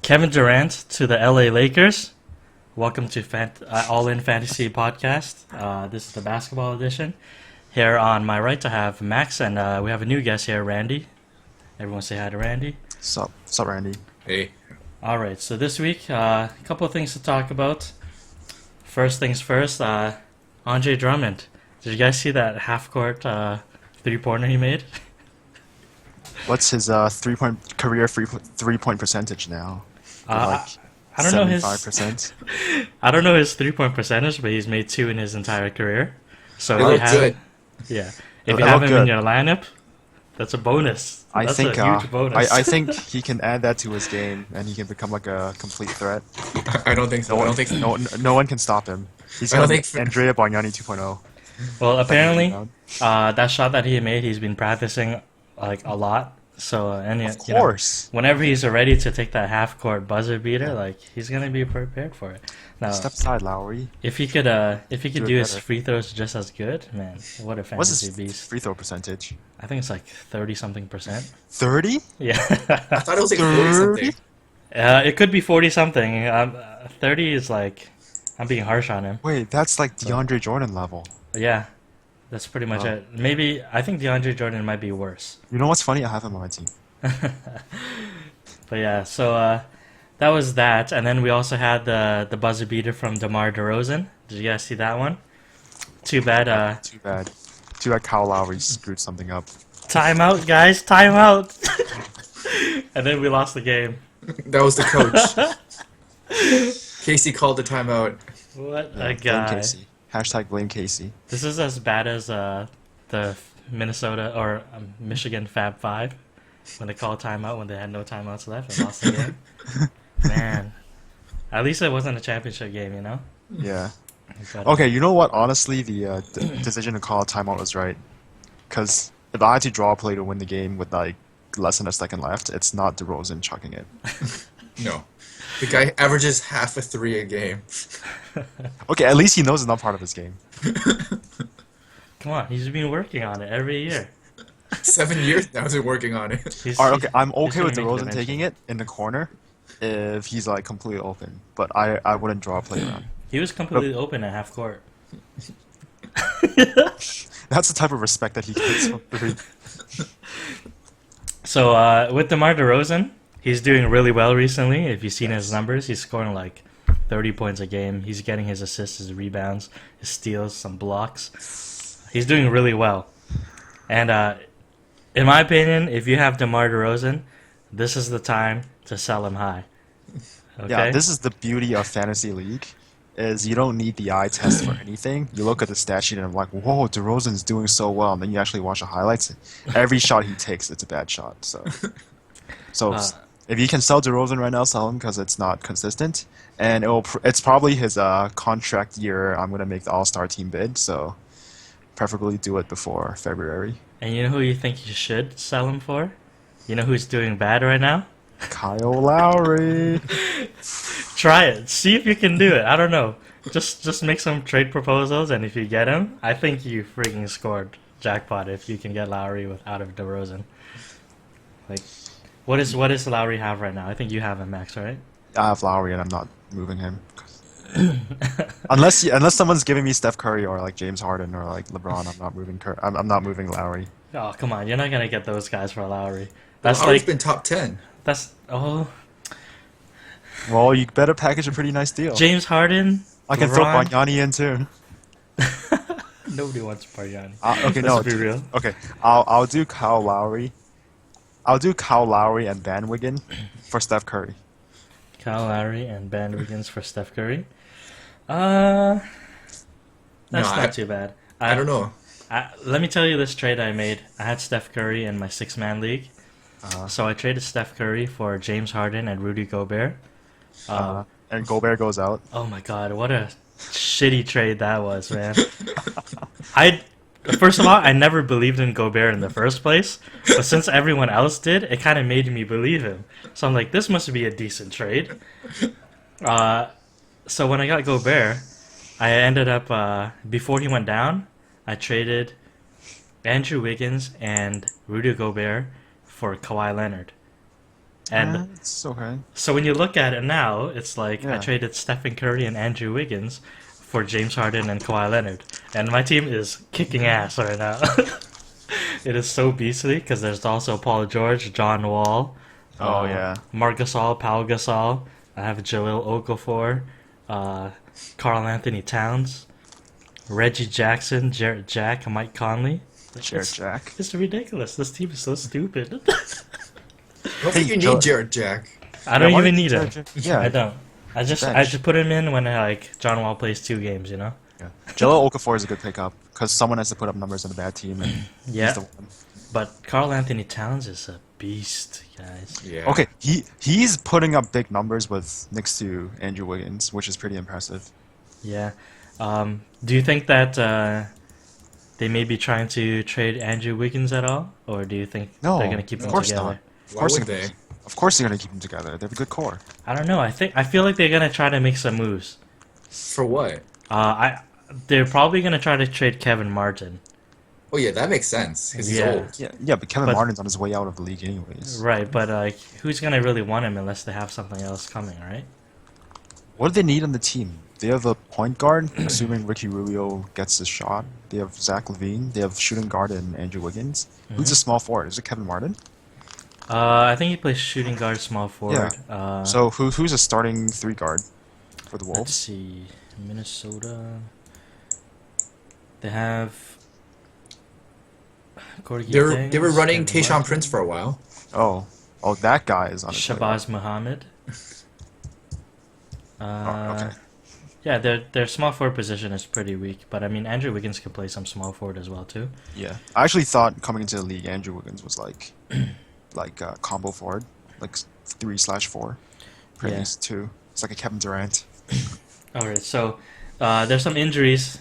Kevin Durant to the LA Lakers. Welcome to All-In Fantasy Podcast. This is the basketball edition. Here on my right, I have Max, and we have a new guest here, Randy. Everyone say hi to Randy. Sup, Randy. Hey. All right, so this week, a couple of things to talk about. First things first, Andre Drummond. Did you guys see that half-court three-pointer he made? What's his career three-point percentage now? I don't know his 75%. I don't know his three-point percentage, but he's made 2 in his entire career. So They look good. Yeah, if They you have look him in good. your lineup, that's a bonus. I That's think a huge bonus. I think he can add that to his game, and he can become like a complete threat. I don't think so. I don't think so. No one can stop him. He's I don't gonna be think- Andrea Bargnani 2.0. Well, apparently, Rebound. that shot that he made, he's been practicing like a lot. So, and Of you know, course. whenever he's ready to take that half-court buzzer beater, like he's gonna be prepared for it. Now, Step aside, Lowry. if he could Do do it his better. free throws just as good, man, what a What's fantasy his beast! free throw percentage? I think it's like 30-something%. 30? Yeah, I thought it was like 40 something. it could be 40-something. 30 is like I'm being harsh on him. Wait, that's like DeAndre Jordan level. Yeah, that's pretty much Wow. it. Maybe I think DeAndre Jordan might be worse. You know what's funny? I have him on my team. But yeah, so that was that, and then we also had the buzzer beater from DeMar DeRozan. Did you guys see that one? Too bad. Too bad. Too bad Kyle Lowry screwed something up. Timeout, guys, timeout. And then we lost the game. That was the coach. Casey called the timeout. What Yeah, a blame guy! Casey. Hashtag blame Casey. This is as bad as the Minnesota or Michigan Fab Five when they called timeout when they had no timeouts left and lost the game. Man, at least it wasn't a championship game, you know. Yeah. But, Okay, you know what? Honestly, the decision to call a timeout was right. Because if I had to draw a play to win the game with like less than a second left, it's not DeRozan chucking it. No. The guy averages half a 3 a game. Okay, at least he knows it's not part of his game. Come on, he's been working on it every year. 7 years now they're working on it. All right, okay, I'm he's okay gonna with make it DeRozan eventually. taking it in the corner if he's like completely open. But I wouldn't draw a play around. He was completely open at half court. That's the type of respect that he gets from three. So with DeMar DeRozan, he's doing really well recently. If you've seen his numbers, he's scoring like 30 points a game. He's getting his assists, his rebounds, his steals, some blocks. He's doing really well. And in my opinion, if you have DeMar DeRozan, this is the time to sell him high. Okay? Yeah, this is the beauty of fantasy league. Is you don't need the eye test for anything. You look at the stat sheet and I'm like, whoa, DeRozan's doing so well. And then you actually watch the highlights. Every shot he takes, it's a bad shot. So if you can sell DeRozan right now, sell him because it's not consistent. And it's probably his contract year. I'm gonna make the All-Star team bid. So preferably do it before February. And you know who you think you should sell him for? You know who's doing bad right now? Kyle Lowry. Try it. See if you can do it. I don't know. Just make some trade proposals, and if you get him, I think you freaking scored jackpot if you can get Lowry out of DeRozan. Like, what does Lowry have right now? I think you have him, Max, right? I have Lowry and I'm not moving him. unless someone's giving me Steph Curry or like James Harden or like LeBron, I'm not moving. I'm not moving Lowry. Oh, come on. You're not going to get those guys for Lowry. That's Lowry's like, been top 10. oh, Well, you better package a pretty nice deal. James Harden. I can throw LeBron. Bargnani in too. Nobody wants Bargnani. Okay, no. Let's be real. Okay, I'll do Kyle Lowry. I'll do Kyle Lowry and Van Wiggin for Steph Curry. Kyle Lowry and Ben Wiggins for Steph Curry. That's not too bad. I don't know. Let me tell you this trade I made. I had Steph Curry in my 6-man league. So I traded Steph Curry for James Harden and Rudy Gobert. And Gobert goes out. Oh my god, what a shitty trade that was, man. First of all, I never believed in Gobert in the first place, but since everyone else did, it kind of made me believe him. So I'm like, this must be a decent trade. So when I got Gobert, I ended up, before he went down, I traded Andrew Wiggins and Rudy Gobert for Kawhi Leonard. And It's okay. so when you look at it now, it's like I Yeah. traded Stephen Curry and Andrew Wiggins for James Harden and Kawhi Leonard, and my team is kicking ass right now. It is so beastly because there's also Paul George, John Wall, Oh yeah. Marc Gasol, Pau Gasol. I have Jahlil Okafor, uh, Carl Anthony Towns, Reggie Jackson, Jarrett Jack, Mike Conley. Jared Jack. It's ridiculous. This team is so stupid. I don't think you Joe- need Jared Jack. I don't why even did need Jared him. Jack- Yeah. I don't. I just Bench. put him in when like John Wall plays 2 games. You know. Yeah. Jahlil Okafor is a good pickup because someone has to put up numbers on a bad team, and Yeah. he's the one. But Carl Anthony Towns is a beast, guys. Yeah. Okay, he's putting up big numbers with next to Andrew Wiggins, which is pretty impressive. Yeah. Do you think that they may be trying to trade Andrew Wiggins at all, or do you think No, they're gonna keep of them course together? not. Of Why course would they? Of course they're gonna keep them together. They have a good core. I don't know. I feel like they're gonna try to make some moves. For what? They're probably gonna try to trade Kevin Martin. Oh yeah, that makes sense because he's Yeah. old. Yeah, but Kevin But- Martin's on his way out of the league anyways. Right, but like, who's gonna really want him unless they have something else coming, right? What do they need on the team? They have a point guard, assuming Ricky Rubio gets his shot. They have Zach LaVine. They have shooting guard and Andrew Wiggins. Who's the small forward? Is it Kevin Martin? I think he plays shooting guard, small forward. So who's a starting 3 guard for the Let's Wolves? see, Minnesota. They have. Corey They were Giddings, running Kevin Tayshaun Martin, Prince for a while. Oh, that guy is on his way out. Shabazz Muhammad. Okay. Yeah, their small forward position is pretty weak, but I mean Andrew Wiggins can play some small forward as well too. Yeah, I actually thought coming into the league, Andrew Wiggins was like combo forward, like 3/4, or Yeah. at least 2. It's like a Kevin Durant. All right, so there's some injury stuff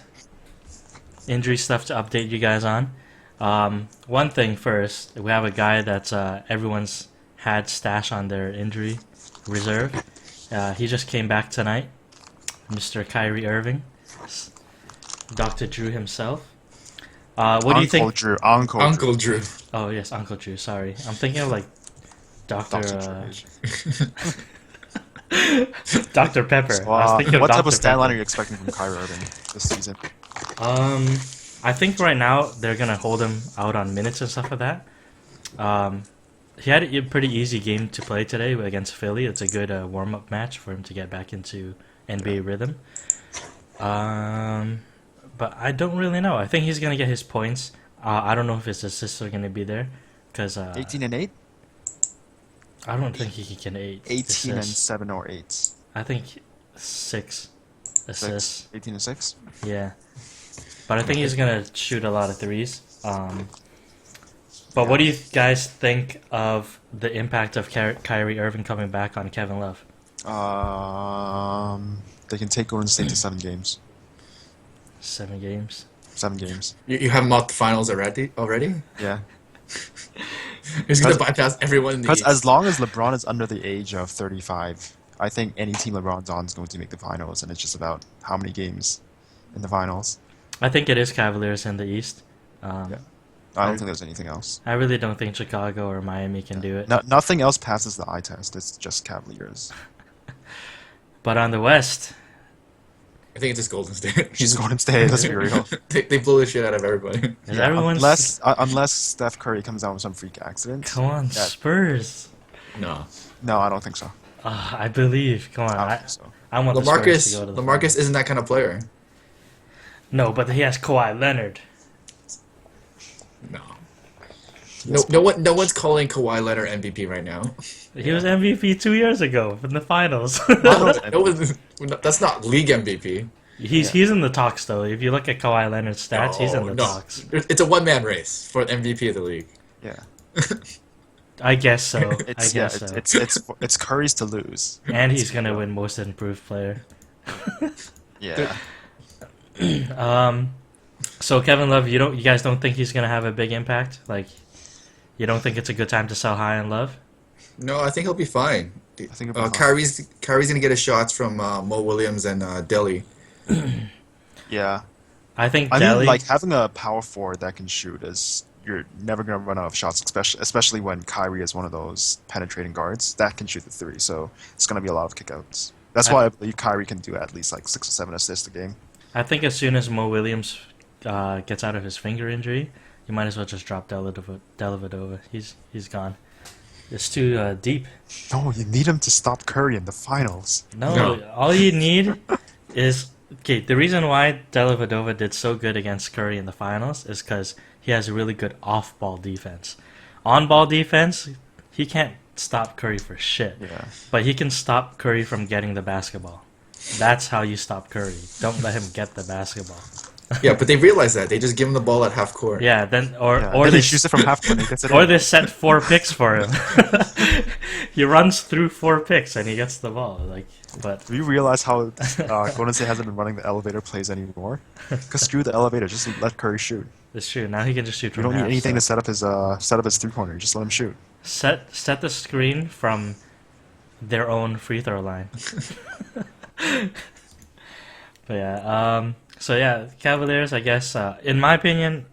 to update you guys on. One thing first, we have a guy that's everyone's had stash on their injury reserve. He just came back tonight, Mr. Kyrie Irving, Dr. Drew himself. What do you think? Uncle Drew. Oh yes, Uncle Drew. Sorry, I'm thinking of like Dr. Dr. Dr. Pepper. I was thinking of What type Dr. of stat line Pepper. are you expecting from Kyrie Irving this season? I think right now they're gonna hold him out on minutes and stuff like that. He had a pretty easy game to play today against Philly. It's a good warm-up match for him to get back into NBA rhythm. But I don't really know. I think he's gonna get his points. I don't know if his assists are gonna be there, because 18 and 8, I don't think he can get 18 and assists. 7 or 8. I think 6 assists. 18 and 6. Yeah, but I think he's gonna shoot a lot of threes. But what do you guys think of the impact of Kyrie Irving coming back on Kevin Love? They can take Golden State to 7 games. 7 games. 7 games. You have him out the finals already? Yeah. He's gonna bypass everyone in the Because East. as long as LeBron is under the age of 35, I think any team LeBron's on is going to make the finals, and it's just about how many games in the finals. I think it is Cavaliers in the East. Yeah. I don't think there's anything else. I really don't think Chicago or Miami can do it. Nothing else passes the eye test. It's just Cavaliers. But on the West, I think it's just Golden State. Just Golden State. Let's be real. they blow the shit out of everybody. is Yeah, everyone's... unless Steph Curry comes out with some freak accident. Come on, Yeah. Spurs. No. No, I don't think so. I believe. Come on. I don't I think so. want the Spurs to go to the LaMarcus isn't that kind of player. No, but he has Kawhi Leonard. No. No one's calling Kawhi Leonard MVP right now. He was MVP 2 years ago in the finals. That's not league MVP. He's in the talks though. If you look at Kawhi Leonard's stats, he's in the talks. It's a one-man race for MVP of the league. Yeah. I guess so. It's I guess so. it's Curry's to lose. And he's gonna win Most Improved Player. Yeah. So Kevin Love, you guys don't think he's gonna have a big impact? Like, you don't think it's a good time to sell high on Love? No, I think he'll be fine. I think he'll be fine. Kyrie's gonna get his shots from Mo Williams and Delhi. Yeah. I think I Delhi. mean, like having a power forward that can shoot is you're never going to run out of shots, especially when Kyrie is one of those penetrating guards that can shoot the three. So it's going to be a lot of kickouts. That's why I believe Kyrie can do at least like 6 or 7 assists a game. I think as soon as Mo Williams gets out of his finger injury, you might as well just drop Dellavedova. He's gone. It's too deep. No, you need him to stop Curry in the finals. No, all you need is okay. The reason why Dellavedova did so good against Curry in the finals is because he has a really good off-ball defense. On-ball defense, he can't stop Curry for shit. Yeah. But he can stop Curry from getting the basketball. That's how you stop Curry. Don't let him get the basketball. Yeah, but they realize that. They just give him the ball at half court. Yeah, then or Then they he shoots it from half court and he gets it or in. they set 4 picks for him. He runs through 4 picks and he gets the ball. But Do you realize how Golden State hasn't been running the elevator plays anymore? Because screw the elevator, just let Curry shoot. it's true. Now he can just shoot You from don't need half, anything so. to set up his 3-pointer. Just let him shoot. Set the screen from their own free throw line. But yeah, so yeah, Cavaliers. I guess in my opinion,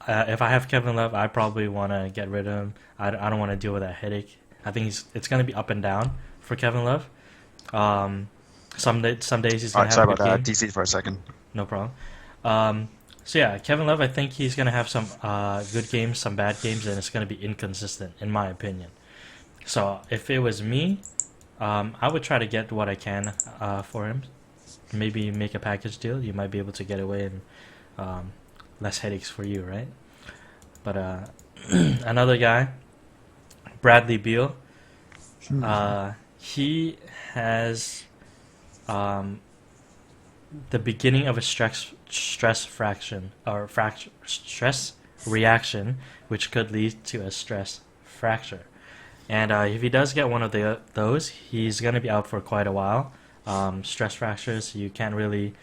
if I have Kevin Love, I probably want to get rid of him. I don't want to deal with that headache. I think it's going to be up and down for Kevin Love. Some days he's going to have Sorry a about good that. game. DC for a second. No problem. So yeah, Kevin Love, I think he's going to have some good games, some bad games, and it's going to be inconsistent, in my opinion. So if it was me, I would try to get what I can for him. Maybe make a package deal. You might be able to get away and less headaches for you, right? But another guy, Bradley Beal, he has the beginning of a stress reaction, which could lead to a stress fracture. And if he does get one of those, he's going to be out for quite a while. Stress fractures, you can't really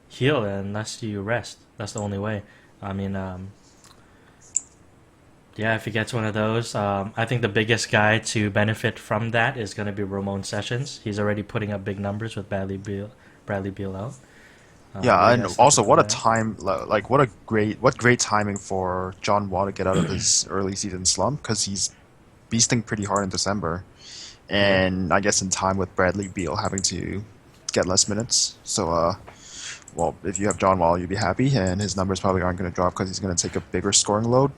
heal unless you rest. That's the only way. I mean, yeah, if he gets one of those, I think the biggest guy to benefit from that is going to be Ramon Sessions. He's already putting up big numbers with Bradley Beal out. Yeah, what do you and guys also think what a of that? time, like what great timing for John Wall to get out of his early season slump because he's beasting pretty hard in December, and I guess in time with Bradley Beal having to get less minutes. So, well, if you have John Wall, you'd be happy, and his numbers probably aren't going to drop because he's going to take a bigger scoring load.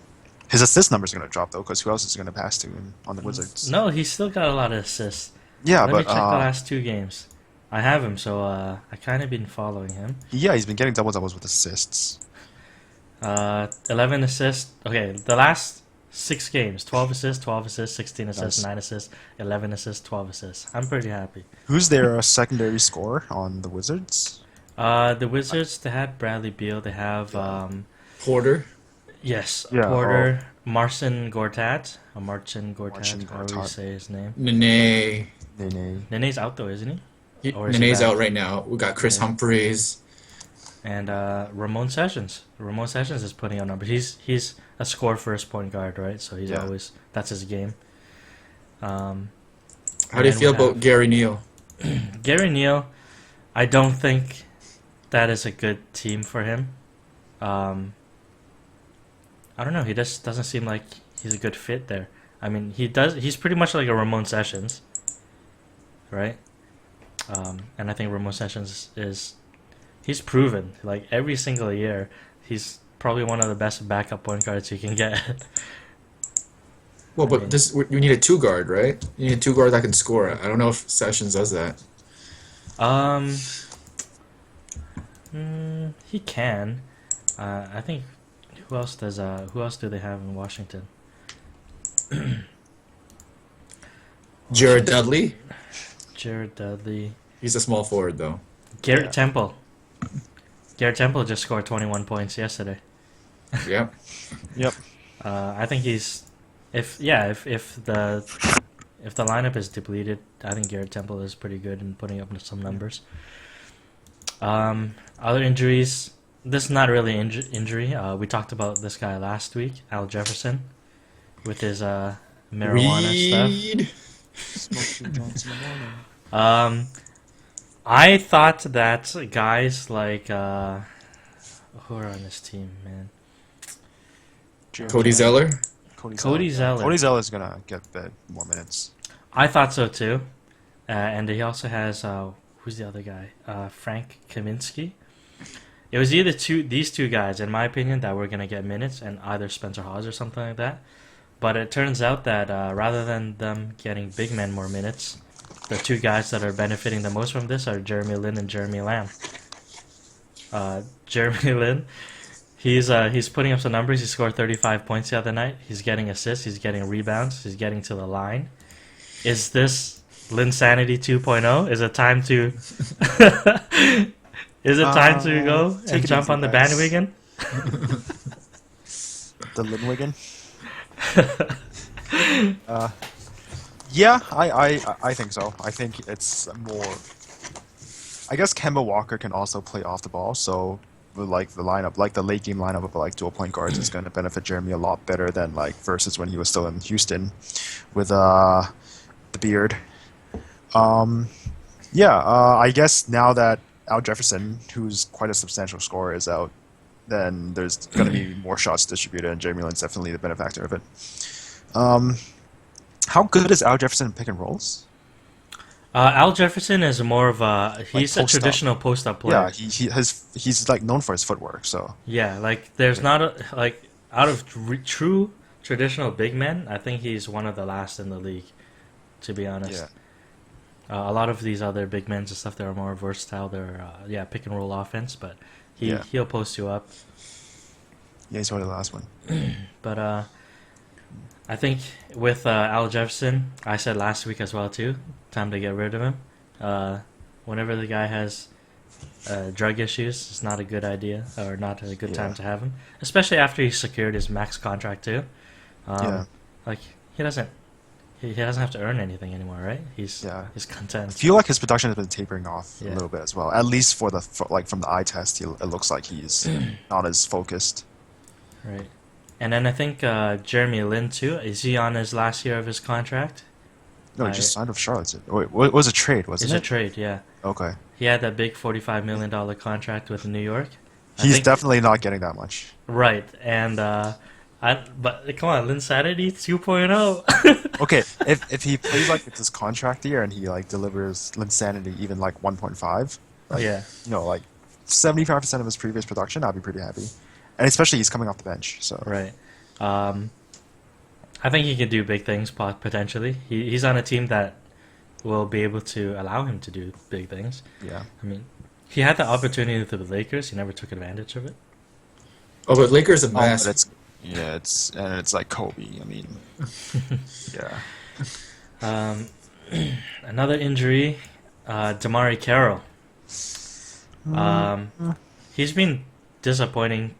His assist numbers are going to drop though because who else is going to pass to him on the Wizards? No, he's still got a lot of assists. Yeah, Let me but check the last 2 games. I have him, so I kind of been following him. yeah, he's been getting double doubles with assists. 11 assists. Okay, the last 6 games, 12 assists, 16 assists, Nice. 9 assists, 11 assists, 12 assists. I'm pretty happy. Who's their secondary scorer on the Wizards? The Wizards, they had Bradley Beal. They have, Porter. yes, Yeah, Porter, Marcin Gortat. Marcin However you Gortat. say his name. Nene. Nene. Nene's out though, isn't he? Or is he Nene's back? out right now. We got Chris Okay. Humphreys. And Ramon Sessions. Ramon Sessions is putting up numbers. He's a score first point guard, right? So he's Yeah. always that's his game. How do you And feel we about have Gary Neal? Gary Neal? I don't think that is a good team for him. I don't know. He just doesn't seem like he's a good fit there. I mean, he does. He's pretty much like a Ramon Sessions, right? And I think Ramon Sessions is he's proven like every single year he's probably one of the best backup point guards you can get. Well, I but mean- you need a 2 guard, right? You need a 2 guard that can score. I don't know if Sessions does that. He can. I think who else do they have in Washington? Jared Dudley. Jared Dudley. He's a small forward though. Garrett Yeah. Temple. Garrett Temple just scored 21 points yesterday. Yeah. Yep. I think he's if the lineup is depleted, I think Garrett Temple is pretty good in putting up some numbers. Other injuries. This is not really injury. We talked about this guy last week, Al Jefferson, with his marijuana stuff. Reed. Smoke Johnson in the morning. I thought that guys like who are on this team, man? Cody Zeller. Cody Zeller. Cody Zeller is gonna get a bit more minutes. I thought so too. And he also has who's the other guy? Frank Kaminsky. It was either these two guys, in my opinion, that were gonna get minutes, and either Spencer Hawes or something like that. But it turns out that rather than them getting big men more minutes, the two guys that are benefiting the most from this are Jeremy Lin and Jeremy Lamb. Jeremy Lin, he's putting up some numbers. He scored 35 points the other night. He's getting assists. He's getting rebounds. He's getting to the line. Is this Linsanity 2.0? Is it time to? Is it time to go and jump on the bandwagon? The Linwigan. Yeah, I think so. I think it's more. I guess Kemba Walker can also play off the ball, so like the lineup, like the late game lineup of like dual point guards is going to benefit Jeremy a lot better than like versus when he was still in Houston with the beard. I guess now that Al Jefferson, who's quite a substantial scorer, is out, then there's going to be more shots distributed, and Jeremy Lin's definitely the benefactor of it. How good is Al Jefferson in pick and rolls? Al Jefferson is more of he's a traditional post-up player. Yeah, he's like known for his footwork. So yeah, like there's not out of true traditional big men, I think he's one of the last in the league, to be honest. Yeah. A lot of these other big men and stuff, they're more versatile. They're pick and roll offense, but he'll post you up. Yeah, he's one of the last one. But I think with Al Jefferson, I said last week as well too, time to get rid of him. Whenever the guy has drug issues, it's not a good idea or not a good time to have him, especially after he secured his max contract too. Like he doesn't have to earn anything anymore, right? He's content. I feel like his production has been tapering off a little bit as well. At least from the eye test, it looks like he's not as focused. Right. And then I think Jeremy Lin too. Is he on his last year of his contract? No, he just signed with Charlotte. Wait, it was a trade, wasn't it? It's a trade, yeah. Okay. He had that big $45 million contract with New York. He's definitely not getting that much. Right, and but come on, Linsanity 2.0. Okay, if he plays like it's his contract year and he like delivers Linsanity even like 1.5, like 75% of his previous production, I'd be pretty happy. And especially he's coming off the bench, so right. I think he can do big things potentially. He's on a team that will be able to allow him to do big things. Yeah. I mean, he had the opportunity with the Lakers. He never took advantage of it. Oh, but Lakers a mess. It's like Kobe. I mean, yeah. Another injury, Damari Carroll. He's been disappointing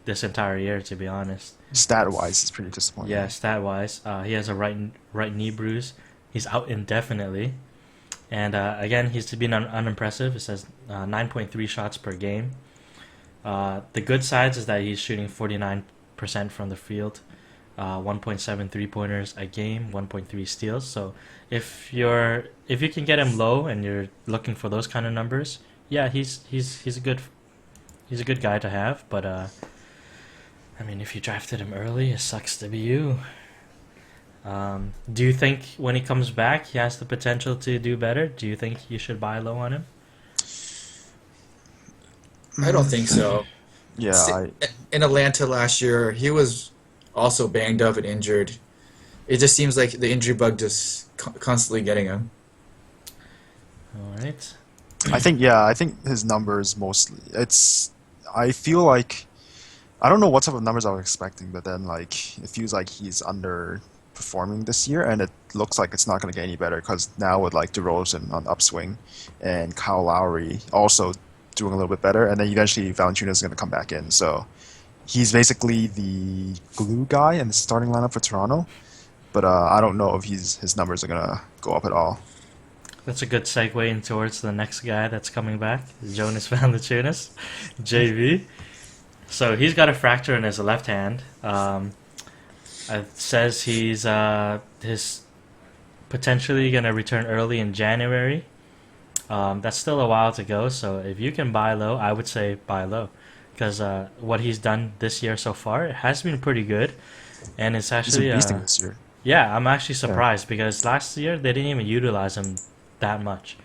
this entire year, to be honest. Stat-wise, it's pretty disappointing. Yeah, stat-wise. He has a right knee bruise. He's out indefinitely. And again, he's been unimpressive. It says 9.3 shots per game. The good sides is that he's shooting 49% from the field, 1.7 three-pointers a game, 1.3 steals. So if you can get him low and you're looking for those kind of numbers, yeah, he's a good guy to have. But I mean, if you drafted him early, it sucks to be you. Do you think when he comes back, he has the potential to do better? Do you think you should buy low on him? I don't think so. Yeah. In Atlanta last year, he was also banged up and injured. It just seems like the injury bug just constantly getting him. All right. I think his numbers mostly. I feel like I don't know what type of numbers I was expecting, but then like it feels like he's underperforming this year, and it looks like it's not going to get any better because now with like DeRozan on upswing and Kyle Lowry also doing a little bit better, and then eventually Valanciunas is going to come back in. So he's basically the glue guy in the starting lineup for Toronto, but I don't know if his numbers are going to go up at all. That's a good segue in towards the next guy that's coming back, Jonas Valanciunas, JV. So he's got a fracture in his left hand. It says he's potentially going to return early in January. That's still a while to go, so if you can buy low, I would say buy low. because what he's done this year so far it has been pretty good, and it's He's been actually beasting this year. yeah, I'm actually Yeah. surprised because last year they didn't even utilize him that much,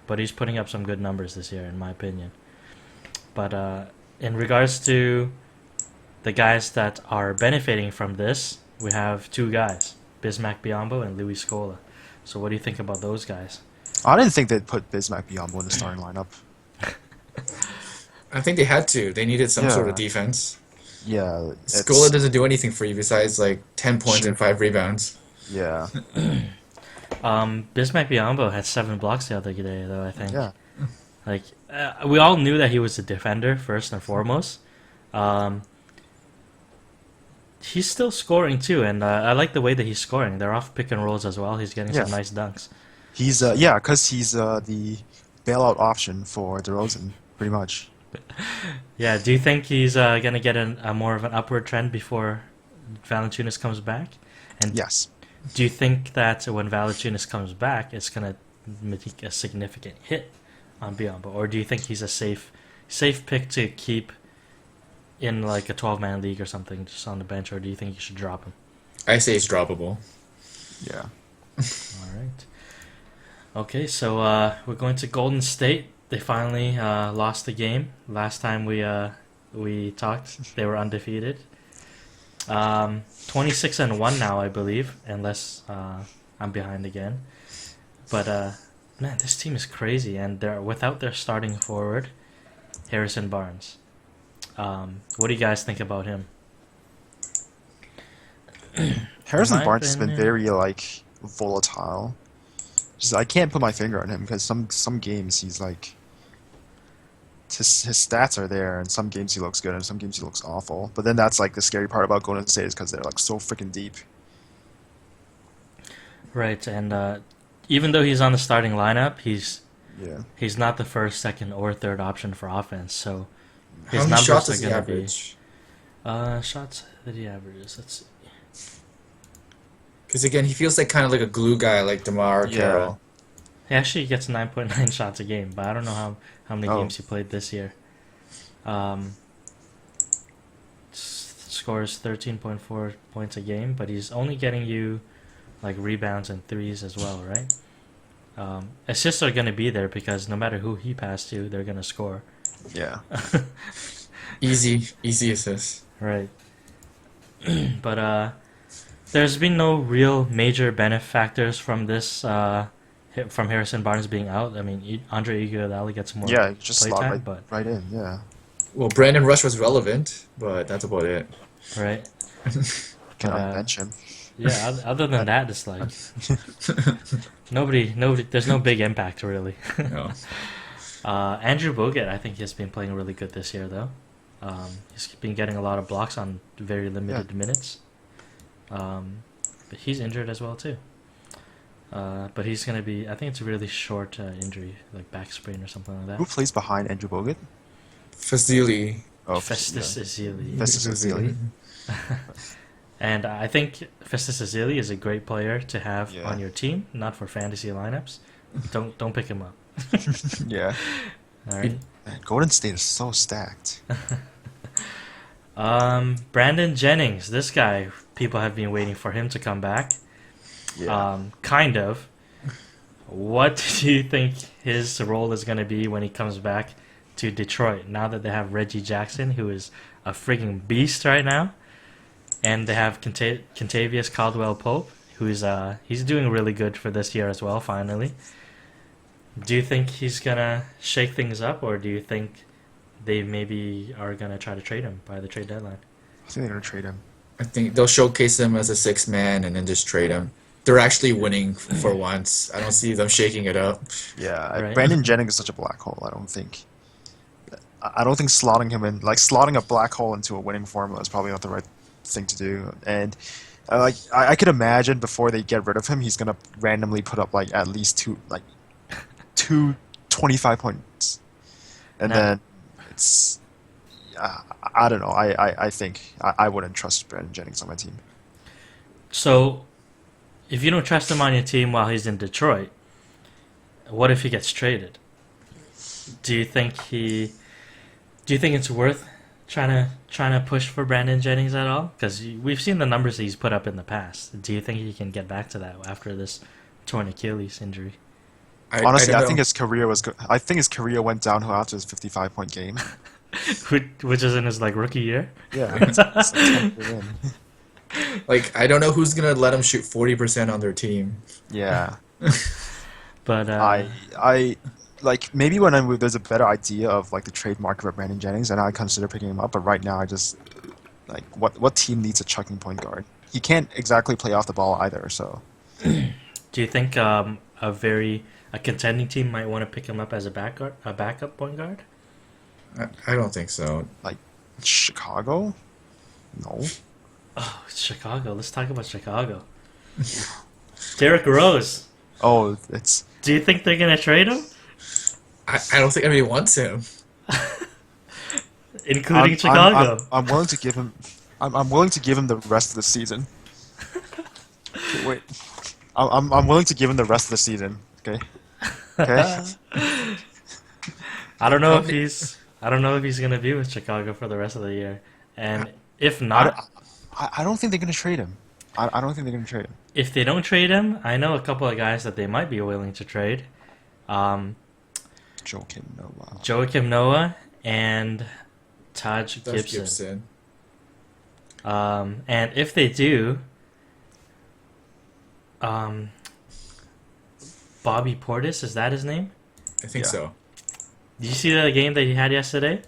but he's putting up some good numbers this year in my opinion. But in regards to the guys that are benefiting from this, we have two guys, Bismack Biyombo and Luis Scola. So what do you think about those guys? I didn't think they'd put Bismack Biyombo in the starting lineup. I think they had to. They needed some sort of Yeah. defense. Yeah, Scola doesn't do anything for you besides like 10 points and 5 rebounds. yeah, Bismack Biyombo had 7 blocks the other day, though. I think. yeah. Like we all knew that he was a defender first and foremost. He's still scoring too, and I like the way that he's scoring. They're off pick and rolls as well. He's getting some Yeah. nice dunks. He's yeah, because he's the bailout option for DeRozan, pretty much. Yeah, do you think he's gonna get a more of an upward trend before Valanciunas comes back? And Yes. do you think that when Valanciunas comes back, it's gonna make a significant hit on Biyombo, or do you think he's a safe pick to keep in like a 12-man league or something, just on the bench, or do you think you should drop him? I say it's droppable. Yeah. All right. Okay, so we're going to Golden State. They finally lost the game. Last time we talked, they were undefeated. 26-1 now, I believe, unless I'm behind again. But man, this team is crazy, and they're without their starting forward, Harrison Barnes. What do you guys think about him? Harrison my Barnes has been opinion- very like volatile. Just I can't put my finger on him because some games he's like his stats are there, and some games he looks good, and some games he looks awful. But then that's like the scary part about Golden State is because they're like so freaking deep. Right, and even though he's on the starting lineup, he's Yeah. not the first, second, or third option for offense. So How his many numbers shots are does he going to be average? shots that he averages. Let's see. Because again, he feels like kind of like a glue guy, like DeMar Yeah. Carroll. He actually gets 9.9 shots a game, but I don't know how many Oh. games he played this year. Scores 13.4 points a game, but he's only getting you like rebounds and threes as well, right? Assists are going to be there because no matter who he passed to, they're going to score. Yeah. Easy assist. Right. But there's been no real major benefactors from this from Harrison Barnes being out. I mean, Andre Iguodala gets more Yeah, just slot playtime, right, but right in. Yeah. Well, Brandon Rush was relevant, but that's about it. right. Can I Uh, bench him? Yeah. Other than that, it's like nobody. There's no big impact really. No. Andrew Bogut, I think he's been playing really good this year, though. He's been getting a lot of blocks on very limited minutes. But he's injured as well too. But he's gonna be. I think it's a really short injury, like back sprain or something like Who that. plays behind Andrew Bogut? Fazili. Oh, Festus Ezeli. Festus Ezeli. And I think Festus Ezeli is a great player to have Yeah. on your team, not for fantasy lineups. Don't pick him up. Yeah. All right. Man, Golden State is so stacked. Brandon Jennings, this guy, people have been waiting for him to come back. Yeah. Kind of. What do you think his role is going to be when he comes back to Detroit? Now that they have Reggie Jackson, who is a freaking beast right now, and they have Kentavious Caldwell-Pope, who's he's doing really good for this year as well. Finally, do you think he's gonna shake things up, or do you think they maybe are gonna try to trade him by the trade deadline? I think they're gonna trade him. I think they'll showcase him as a sixth man and then just trade him. They're actually winning for once. I don't see them shaking it up. Yeah. Right. Brandon Jennings is such a black hole. I don't think slotting him in, like slotting a black hole into a winning formula is probably not the right thing to do. And I could imagine before they get rid of him, he's gonna randomly put up like at least two 25 points, and Now- then it's I don't know. I think I wouldn't trust Brandon Jennings on my team. So, if you don't trust him on your team while he's in Detroit, what if he gets traded? Do you think it's worth trying to push for Brandon Jennings at all? Because we've seen the numbers that he's put up in the past. Do you think he can get back to that after this torn Achilles injury? Honestly, don't I know. think his career was good. I think his career went downhill after his 55-point game. Which is in his like rookie year. Yeah, it's like 10 years in. Like, I don't know who's gonna let him shoot 40% on their team. Yeah, But I like maybe when there's a better idea of like the trade market for Brandon Jennings, and I consider picking him up. But right now, I just like what team needs a chucking point guard? He can't exactly play off the ball either. So do you think a contending team might want to pick him up as a backup point guard? I don't think so. like Chicago, no. Oh, it's Chicago. Let's talk about Chicago. Derrick Rose. Oh, it's Do you think they're gonna trade him, I don't think anybody wants him. including Chicago? I'm willing to give him. I'm willing to give him the rest of the season. Okay, wait, I'm willing to give him the rest of the season. Okay. Okay. I don't know if he's gonna be with Chicago for the rest of the year, and if I not, don't, I don't think they're gonna trade him. I don't think they're gonna trade him. if they don't trade him, I know a couple of guys that they might be willing to trade. Joakim Noah. Joakim Noah and Taj That's Gibson. And if they do, Bobby Portis, is that his name? I think Yeah. so. Did you see the game that he had yesterday?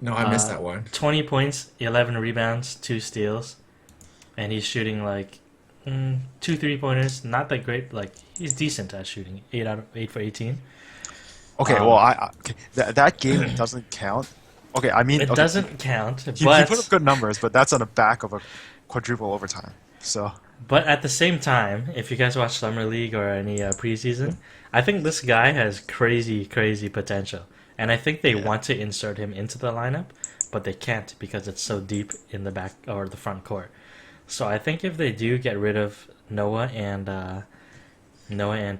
No, I missed that one. 20 points, 11 rebounds, 2 steals, and he's shooting like 2 3-pointers. Not that great. Like he's decent at shooting. 8 for 18. Okay, well, okay, that game doesn't count. Okay, I mean, It okay, doesn't count, He but put up good numbers, but that's on the back of a quadruple overtime. So at the same time, if you guys watch Summer League or any preseason, I think this guy has crazy potential, and I think they Yeah. want to insert him into the lineup, but they can't because it's so deep in the back or the front court. So I think if they do get rid of Noah and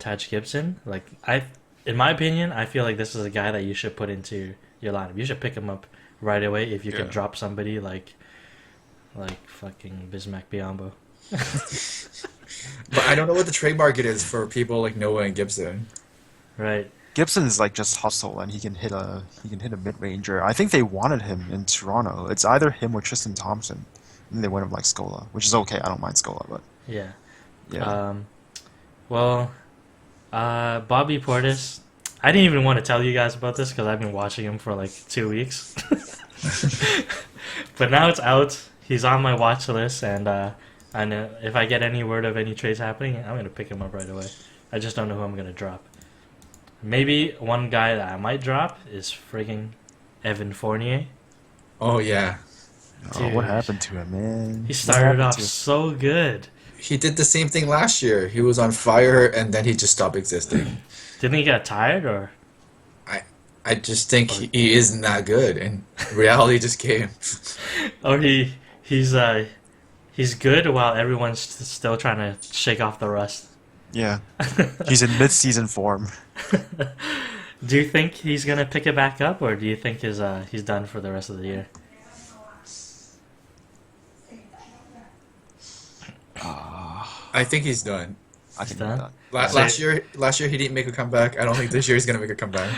Taj Gibson, like in my opinion, I feel like this is a guy that you should put into your lineup. You should pick him up right away if you Yeah. can drop somebody like fucking Bismack Biyombo. But I don't know what the trade market is for people like Noah and Gibson. Right. Gibson is like just hustle, and he can hit a mid ranger. I think they wanted him in Toronto. It's either him or Tristan Thompson, and they went him like Scola, which is okay. I don't mind Scola, but Yeah. yeah. Bobby Portis. I didn't even want to tell you guys about this because I've been watching him for like 2 weeks. But now it's out. He's on my watch list, and I know if I get any word of any trades happening, I'm gonna pick him up right away. I just don't know who I'm gonna drop. Maybe one guy that I might drop is frigging Evan Fournier. Oh yeah, Oh, what dude. happened to him, man? He What started happened off to him? so good. he did the same thing last year. He was on fire and then he just stopped existing. Didn't he get tired or? I just think he isn't that good, and reality just came. Or he's good while everyone's still trying to shake off the rust. Yeah, he's in mid-season form. Do you think he's gonna pick it back up, or do you think he's done for the rest of the year? I think he's done. I think done? that. Last year he didn't make a comeback. I don't think this year he's gonna make a comeback.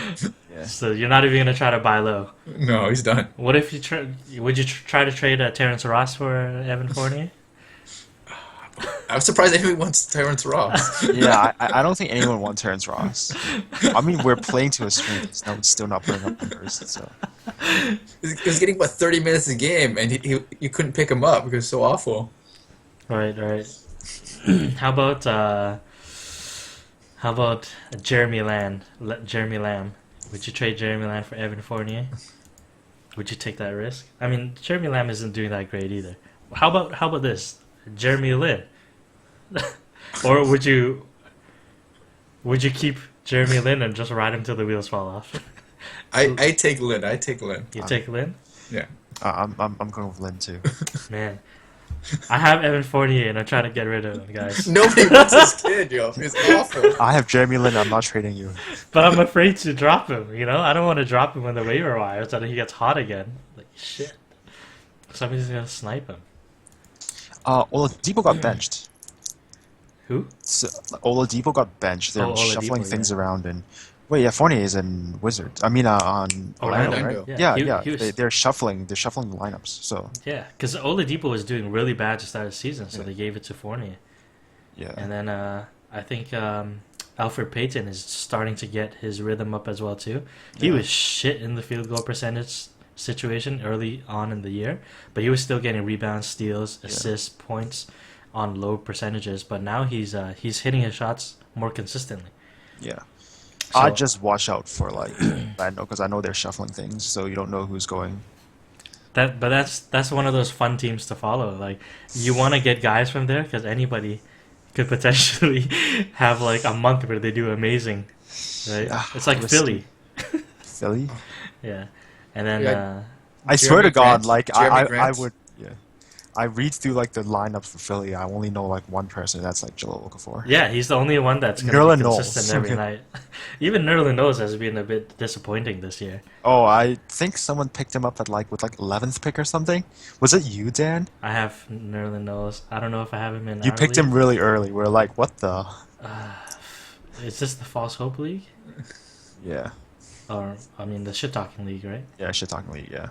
Yeah. So you're not even gonna try to buy low. No, he's done. What if you would you try to trade Terrence Ross for Evan Fournier? I'm surprised anyone wants Terrence Ross. Yeah, I don't think anyone wants Terrence Ross. I mean, we're playing to his strengths. No, still not putting up numbers. So He was getting about 30 minutes a game, and you couldn't pick him up because it's so awful. Right. How about Jeremy Lamb? Would you trade Jeremy Lamb for Evan Fournier? Would you take that risk? I mean, Jeremy Lamb isn't doing that great either. How about this, Jeremy Lin? Or would you keep Jeremy Lin and just ride him till the wheels fall off? I take Lin. I take Lin. You take Lin? Yeah. I'm going with Lin too. Man, I have Evan Fournier, and I'm trying to get rid of him, guys. Nobody wants this kid, yo. He's awful. I have Jeremy Lin. I'm not trading you. But I'm afraid to drop him. You know, I don't want to drop him on the waiver wire so that he gets hot again. Like shit, somebody's gonna snipe him. Oladipo got benched. Who? So, Oladipo got benched. They're Oh, Oladipo, shuffling things yeah. around and. Wait, yeah, Fournier is in Wizards. I mean, on Orlando, Orlando. right? Yeah, Yeah, he was- They're shuffling. They're shuffling the lineups. So Yeah, because Oladipo was doing really bad to start the season, so Yeah. they gave it to Fournier. yeah, And then I think Alfred Payton is starting to get his rhythm up as well too. He Yeah. was shit in the field goal percentage situation early on in the year, but he was still getting rebounds, steals, assists, points on low percentages. But now he's hitting his shots more consistently. yeah. So- I just watch out for Orlando because I know they're shuffling things, so you don't know who's going. But that's one of those fun teams to follow. Like you want to get guys from there because anybody could potentially have like a month where they do amazing. Right? Yeah, It's like risky. Philly. Philly. Yeah, and then Yeah. I swear to God, Grant? I Jeremy Grant? would. Yeah. I read through the lineups for Philly. I only know one person. That's Jahlil Okafor. yeah, he's the only one that's gonna Nerlens be Knowles. consistent every night. Even Nerlens Knowles has been a bit disappointing this year. Oh, I think someone picked him up at with 11th pick or something. Was it you, Dan? I have Nerlens Knowles. I don't know if I have him in. You our picked league. him really early. We're like, what the? Is this the False Hope League? Yeah. Or I mean the shit talking league, right? Yeah, shit talking league. Yeah.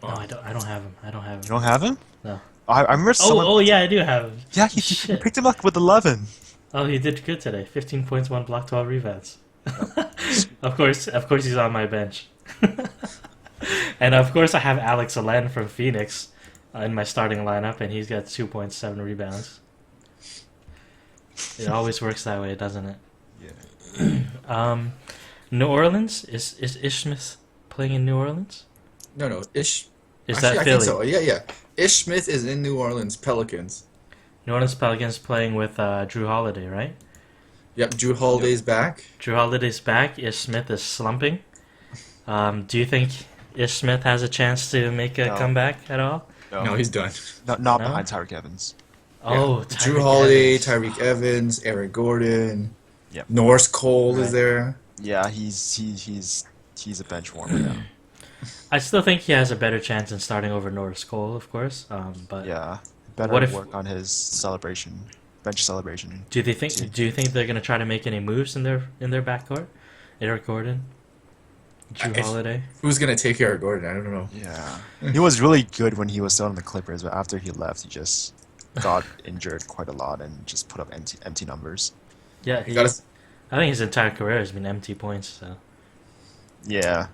No, I don't. I don't have him. I don't have You him. don't have him? No. I remember someone. Oh, yeah, I do have him. Yeah, he Shit. picked him up with 11. Oh, he did good today. 15 points, 1 block, 12 rebounds. Of course, he's on my bench. And of course, I have Alex Alen from Phoenix in my starting lineup, and he's got 2 points, 7 rebounds. It always works that way, doesn't it? Yeah. New Orleans is Ish Smith playing in New Orleans? No, Ish. Is Actually, that I Philly? think so. Yeah. Ish Smith is in New Orleans Pelicans. New Orleans Pelicans playing with Drew Holiday, right? Yep, Drew Holiday's back. Drew Holiday's back. Ish Smith is slumping. Do you think Ish Smith has a chance to make a No. comeback at all? No, he's done. not No? behind Tyreek Evans. Oh, Yeah. Drew Tyreek Holiday, Evans. Tyreek Evans, Eric Gordon. Yep. Norris Cole is Right. there. Yeah, he's a bench warmer now. I still think he has a better chance in starting over Norris Cole, of course. But Yeah, better What if- work on his celebration, bench celebration. do you think they're gonna try to make any moves in their backcourt? Eric Gordon, Drew I- Holiday. Who's gonna take Eric Gordon? I don't know. Yeah, he was really good when he was still on the Clippers, but after he left, he just got injured quite a lot and just put up empty numbers. Yeah, He got us I think his entire career has been empty points. So Yeah,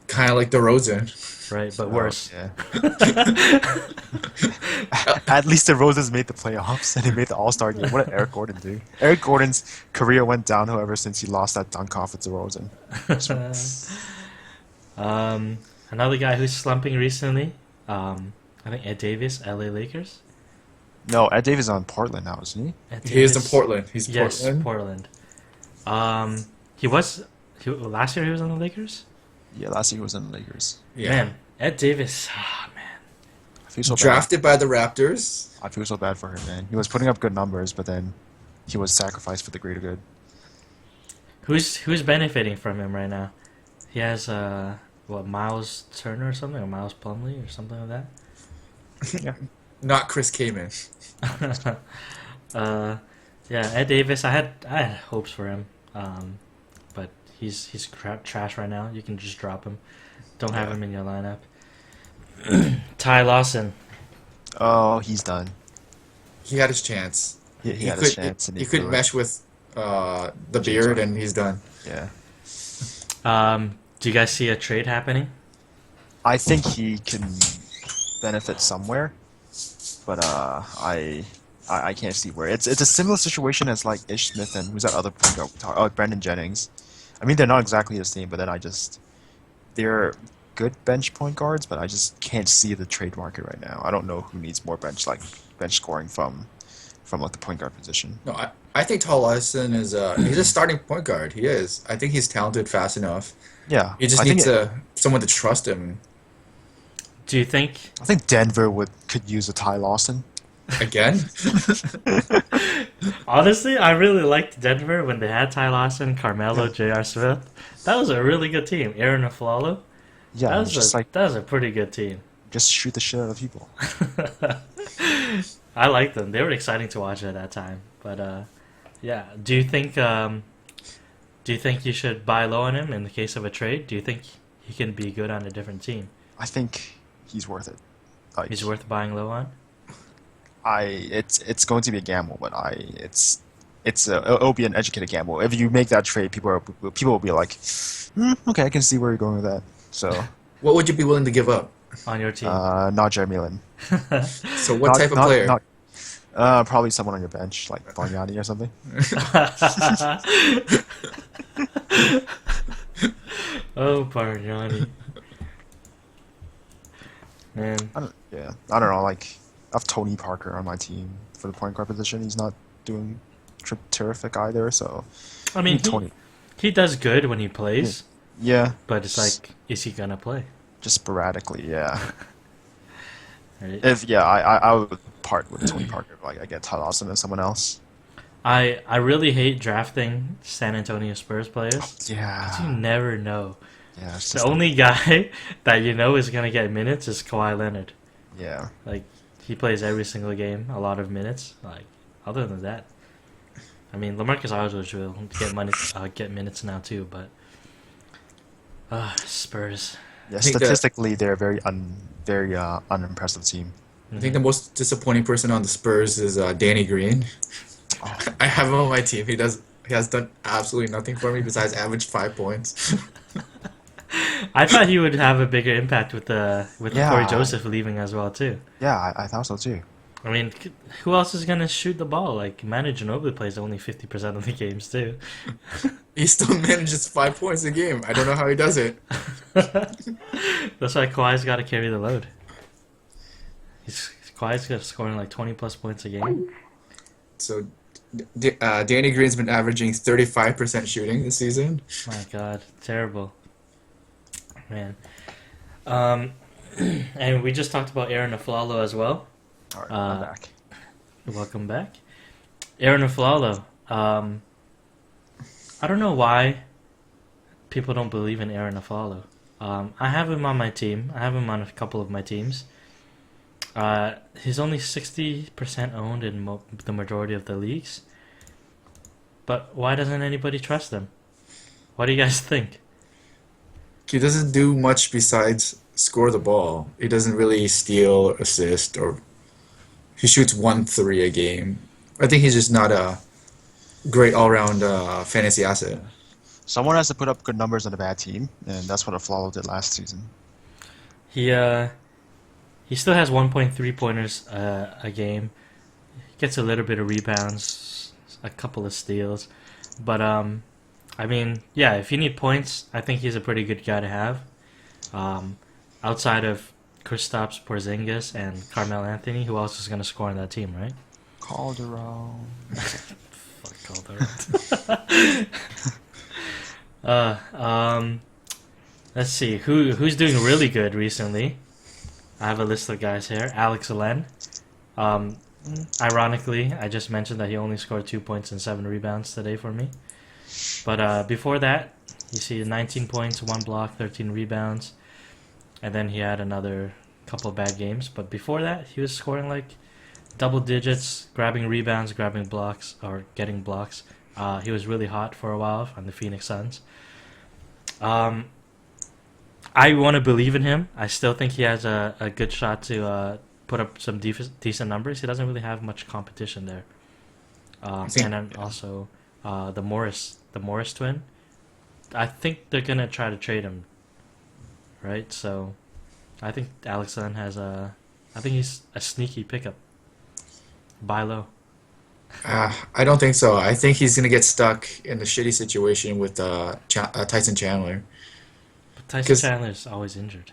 kind of like DeRozan. right, but Oh, worse. Yeah. At least the Roses made the playoffs and he made the All-Star game. What did Eric Gordon do? Eric Gordon's career went downhill ever since he lost that dunk off with DeRozan. Another guy who's slumping recently. I think Ed Davis, LA Lakers. No, Ed Davis is on Portland now, isn't he? Ed He is in Davis- Portland. He's Yes, Portland. Portland. Last year he was on the Lakers. Yeah, last year he was in the Lakers. Yeah. Man, Ed Davis. Oh, man. I feel so bad. Drafted by the Raptors. I feel so bad for him, man. He was putting up good numbers, but then he was sacrificed for the greater good. Who's benefiting from him right now? He has Miles Turner or something, or Miles Plumlee or something like that. Not Chris Kaman. Yeah, Ed Davis. I had hopes for him, but he's trash right now. You can just drop him. Don't have Yeah. him in your lineup. Ty Lawson. Oh, he's done. He had his chance. He had his chance and he he couldn't blew it. mesh with the beard, and he's done. Yeah. Do you guys see a trade happening? I think he can benefit somewhere, but I can't see where. It's a similar situation as Ish Smith and who's that other point guard? Oh, Brandon Jennings. I mean, they're not exactly the same, but then they're good bench point guards, but I just can't see the trade market right now. I don't know who needs more bench scoring from the point guard position. No, I think Tal Lawson is he's a starting point guard. He is. I think he's talented, fast enough. Yeah, He just I think needs someone to trust him. Do you think? I think Denver could use a Ty Lawson. Again? Honestly, I really liked Denver when they had Ty Lawson, Carmelo, Yeah, J.R. Smith. That was a really good team. Aaron Aflalo. yeah, and just like That was a pretty good team. just shoot the shit out of people. I liked them. They were exciting to watch at that time. But yeah, do you think you should buy low on him in the case of a trade? Do you think he can be good on a different team? I think he's worth it. Like He's worth buying low on? it's going to be a gamble, but it'll be an educated gamble. If you make that trade, people will be like, okay, I can see where you're going with that. So, What would you be willing to give up? On your team? not Jeremy Lin. So what type of player? Probably someone on your bench, like Bargnani or something. Oh, Bargnani. Man. I don't know. Like, I have Tony Parker on my team for the point guard position. He's not doing terrific either. So, I mean, Tony. he does good when he plays, Yeah, but it's like, is he gonna play? just sporadically. Yeah. Right? I would part with Tony Parker. Like, I get Todd Austin and someone else. I really hate drafting San Antonio Spurs players. 'Cause you Yeah. never know. Yeah. It's The just only guy that you know is gonna get minutes is Kawhi Leonard. yeah. Like, he plays every single game, a lot of minutes. Like, other than that, I mean, LaMarcus Aldridge will get minutes now too. But Spurs. Yeah. I think Statistically, they're a very unimpressive team. I think the most disappointing person on the Spurs is Danny Green. Oh, I have him on my team. He has done absolutely nothing for me besides average 5 points. I thought he would have a bigger impact with Yeah. Corey Joseph leaving as well too. yeah, I thought so too. I mean, who else is gonna shoot the ball? Like Manu Ginobili plays only 50% of the games too. He still manages 5 points a game. I don't know how he does it. That's why Kawhi's got to carry the load. Kawhi's got scoring like 20 plus points a game. So Danny Green's been averaging 35% shooting this season. My God, terrible, man. And we just talked about Aaron Aflalo as well. All right, I'm back. Welcome back, Aaron Aflalo. I don't know why people don't believe in Aaron Aflalo. I have him on my team. I have him on a couple of my teams. He's only 60% owned in the majority of the leagues. But why doesn't anybody trust him? What do you guys think? He doesn't do much besides score the ball. He doesn't really steal, assist, or he shoots 1 3 a game. I think he's just not a great all-round fantasy asset. Someone has to put up good numbers on a bad team, and that's what Aflalo did last season. He still has 1.3 pointers a game. Gets a little bit of rebounds, a couple of steals. But I mean, yeah, if you need points, I think he's a pretty good guy to have. Outside of Kristaps Porzingis and Carmelo Anthony, who else is going to score on that team, right? Calderon. Fuck Calderon. Let's see who's doing really good recently. I have a list of guys here. Alex Len. Ironically, I just mentioned that he only scored 2 points and 7 rebounds today for me. But before that, you see 19 points, 1 block, 13 rebounds, and then he had another couple of bad games. But before that, he was scoring like double digits, grabbing rebounds, grabbing blocks, or getting blocks. He was really hot for a while on the Phoenix Suns. I want to believe in him. I still think he has a good shot to put up some decent numbers. He doesn't really have much competition there. And then also the Morris twin. I think they're gonna try to trade him, right? So I think Alex Len I think he's a sneaky pickup. Buy low. I don't think so. I think he's going to get stuck in a shitty situation with Tyson Chandler. But Tyson Chandler's always injured.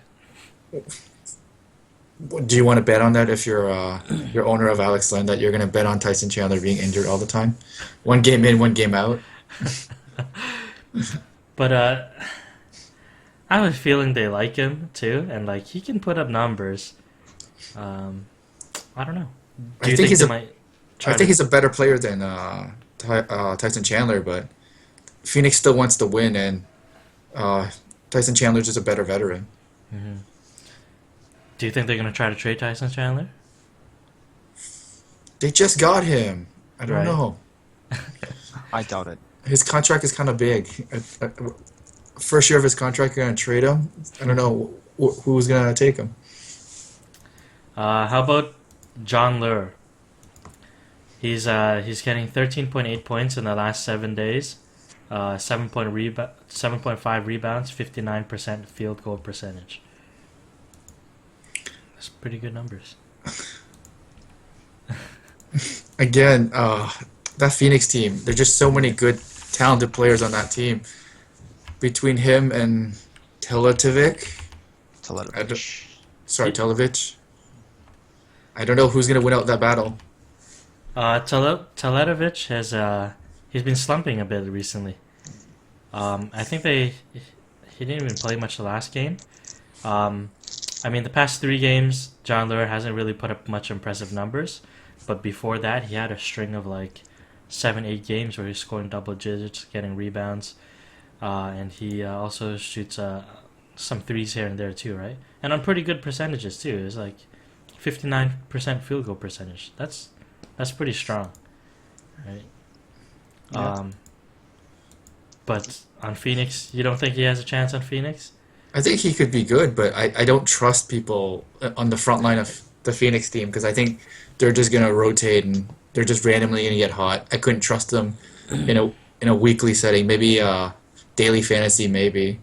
Do you want to bet on that if you're owner of Alex Len, that you're going to bet on Tyson Chandler being injured all the time? 1 game in, 1 game out? But I have a feeling they like him too, and like he can put up numbers. Um, I don't know. Do I you think think he's they a might I try think to? he's a better player than Tyson Chandler, but Phoenix still wants to win, and uh, Tyson Chandler's just a better veteran. Mhm. Do you think they're gonna try to trade Tyson Chandler? They just got him. I don't Right. know. I doubt it. His contract is kind of big. First year of his contract, you're gonna trade him. I don't know who's gonna take him. How about John Lure? He's getting 13.8 points in the last 7 days. 7.5 rebounds, 59% field goal percentage. That's pretty good numbers. Again, that Phoenix team. There's just so many good, talented players on that team. Between him and Teletovic, I don't, Teletovic. sorry, Televic. I don't know who's gonna win out that battle. Teletovic has he's been slumping a bit recently. I think he didn't even play much the last game. Um, I mean, the past 3 games, John Lure hasn't really put up much impressive numbers, but before that, he had a string of like 7, 8 games where he's scoring double digits, getting rebounds, and he also shoots some threes here and there too, right? And on pretty good percentages too. It's like 59% field goal percentage. That's pretty strong, right? Yeah. But on Phoenix, you don't think he has a chance on Phoenix? I think he could be good, but I don't trust people on the front line of the Phoenix team because I think they're just gonna rotate and they're just randomly gonna get hot. I couldn't trust them in a weekly setting, maybe daily fantasy, maybe.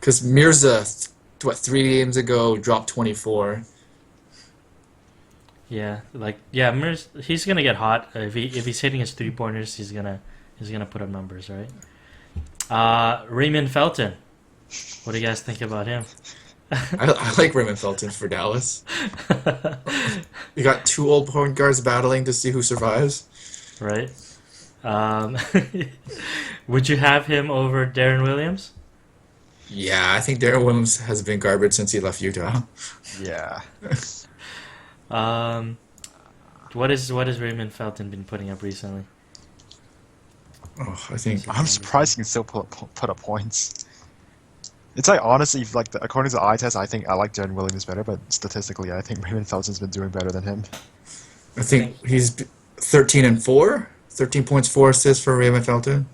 Because Mirza, what 3 games ago dropped 24. Yeah, he's gonna get hot if he's hitting his 3 pointers. He's gonna put up numbers, right? Raymond Felton. What do you guys think about him? I like Raymond Felton for Dallas. You got 2 old point guards battling to see who survives. Right? Um, would you have him over Darren Williams? Yeah, I think Darren Williams has been garbage since he left Utah. Yeah. Um, what has Raymond Felton been putting up recently? Oh, I think I'm surprised he can still put up points. It's like honestly, according to the eye test, I think I like Darren Williams better, but statistically, I think Raymond Felton's been doing better than him. I think he's 13 and 4, 13 points, 4 assists for Raymond Felton,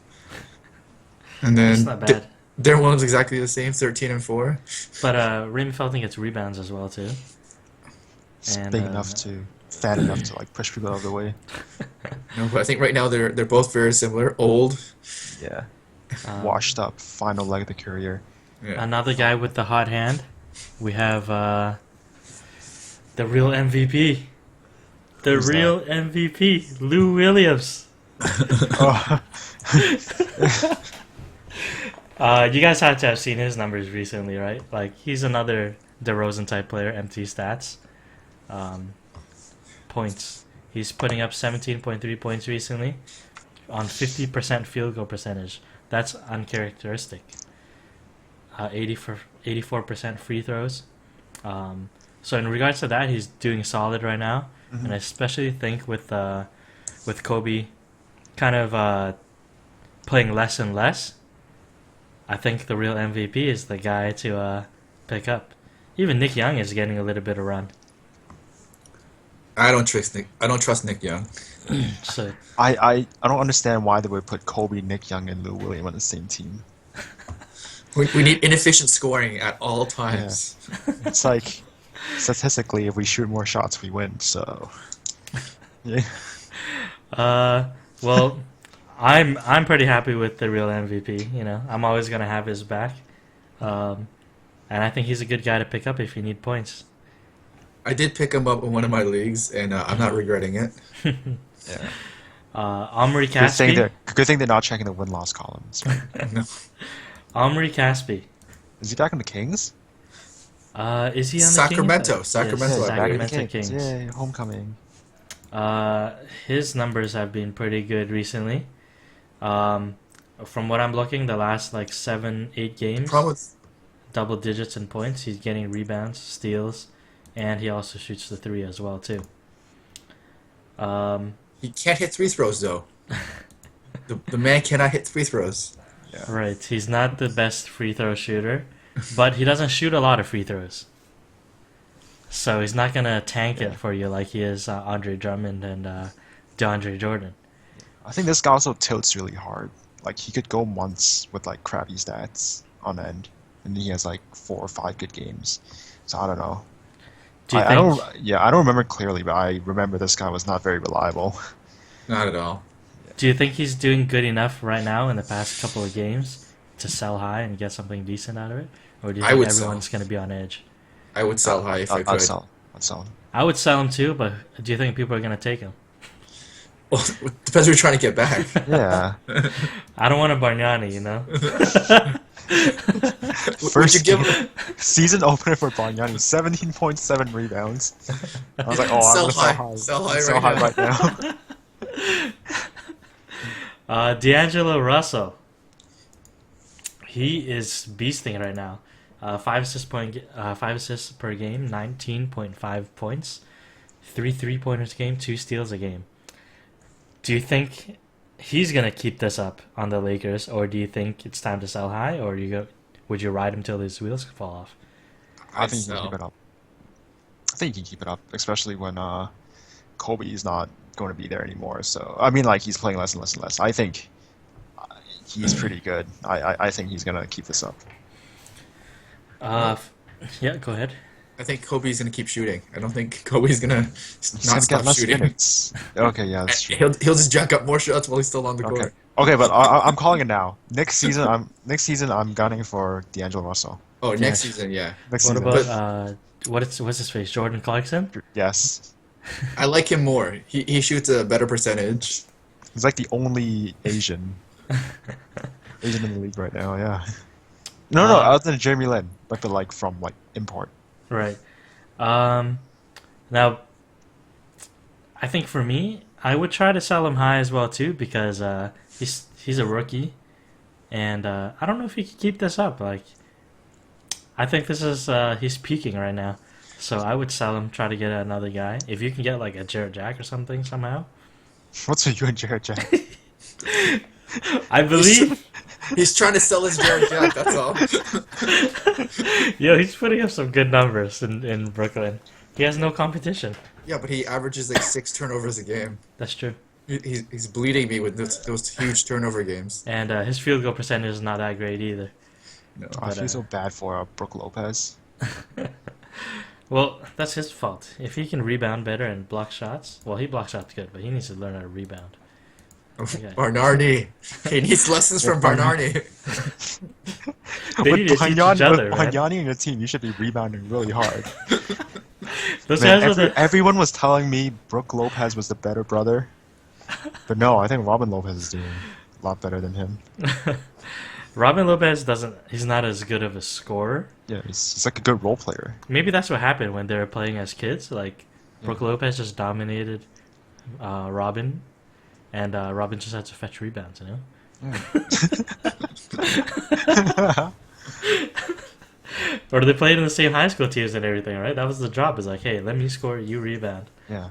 and That's then not bad. Darren Williams exactly the same, 13 and 4. But Raymond Felton gets rebounds as well too. It's And big enough to, fat enough to like push people out of the way. No, but I think right now they're both very similar, old. Yeah. um, Washed up, final leg of the career. Yeah. another guy with the hot hand. We have the real MVP. The Who's that? real MVP, Lou Williams. Oh, You guys had to have seen his numbers recently, right? Like he's another DeRozan type player, empty stats. Um, Points. He's putting up 17.3 points recently on 50% field goal percentage. That's uncharacteristic. 84% free throws. So in regards to that, he's doing solid right now, and I especially think with Kobe kind of playing less and less, I think the real MVP is the guy to pick up. Even Nick Young is getting a little bit of run. I don't trust Nick. I don't trust Nick Young. So I don't understand why they would put Kobe, Nick Young, and Lou Williams on the same team. We need inefficient scoring at all times. It's like statistically, if we shoot more shots, we win. So, yeah. well, I'm pretty happy with the real MVP. You know, I'm always gonna have his back, and I think he's a good guy to pick up if you need points. I did pick him up in one of my leagues, and I'm not regretting it. Yeah. Omri Good thing they're not checking the win-loss columns. No. Omri Caspi. Is he back in the Kings? Is he on the Sacramento. Kings? Sacramento, Yes, I Sacramento Back in the Kings. Yay, homecoming. His numbers have been pretty good recently. From what I'm looking, the last like 7, 8 games. double digits in points. He's getting rebounds, steals, and he also shoots the three as well too. Um, He can't hit free throws though. The man cannot hit free throws. Yeah. right, he's not the best free throw shooter, but he doesn't shoot a lot of free throws. So he's not gonna tank Yeah. it for you like he is Andre Drummond and DeAndre Jordan. I think this guy also tilts really hard. Like he could go months with like crappy stats on end, and he has like 4 or 5 good games. So I don't know. Do you I think? don't. Yeah, I don't remember clearly, but I remember this guy was not very reliable. Not at all. Do you think he's doing good enough right now in the past couple of games to sell high and get something decent out of it, or do you I think would sell. everyone's gonna be on edge? I would sell high if I I'd could. sell. I'd sell him. I would sell him too, but do you think people are gonna take him? Well, it depends what you're trying to get back. Yeah. I don't want a Bargnani, you know. Would you give season opener for Bargnani, 17.7 rebounds. I was like, oh, Sell I'm gonna high. Sell high Sell right high now. right now. D'Angelo Russell. He is beasting right now. 5 assists per game, 19.5 points, 3 3-pointers a game, 2 steals a game. Do you think he's gonna keep this up on the Lakers, or do you think it's time to sell high, or would you ride him till his wheels fall off? I think he can sell. keep it up. I think he can keep it up, especially when Kobe is not going to be there anymore. So I mean, like he's playing less and less and less. I think he's pretty good. I think he's gonna keep this up. Yeah, go ahead. I think Kobe's gonna keep shooting. I don't think Kobe's gonna He's not gonna stop get less shooting. minutes. Okay, yeah, that's true. He'll just jack up more shots while he's still on the Okay, court. okay, but I'm calling it now. Next season, I'm gunning for D'Angelo Russell. Oh, Yeah. next season, yeah. Next What season, about what's his face? Jordan Clarkson? yes, I like him more. He shoots a better percentage. he's like the only Asian in the league right now. Yeah. No, other than Jeremy Lin, but like from like import. Right. Now, I think for me, I would try to sell him high as well too because he's a rookie, and I don't know if he can keep this up. Like, I think this is he's peaking right now, so I would sell him. Try to get another guy if you can get like a Jared Jack or something somehow. What's with you and Jared Jack? I believe. He's trying to sell his Jared Jack, that's all. Yo, he's putting up some good numbers in Brooklyn. He has no competition. Yeah, but he averages like 6 turnovers a game. That's true. He's bleeding me with those huge turnover games. And his field goal percentage is not that great either. No. I But, feel so bad for Brook Lopez. Well, that's his fault. If he can rebound better and block shots, well, he blocks shots good, but he needs to learn how to rebound. Okay. Barnardi. He needs lessons from Barnardi. They need to teach each other, with man. Bargnani in your team, you should be rebounding really hard. Those Man, guys are the... everyone was telling me Brook Lopez was the better brother, but no, I think Robin Lopez is doing a lot better than him. Robin Lopez doesn't... He's not as good of a scorer. Yeah, he's like a good role player. Maybe that's what happened when they were playing as kids. Like, Brook Lopez just dominated Robin, and Robin just had to fetch rebounds, you know? Or they played in the same high school teams and everything, right? That was the job. It's like, hey, let me score, you rebound. Yeah.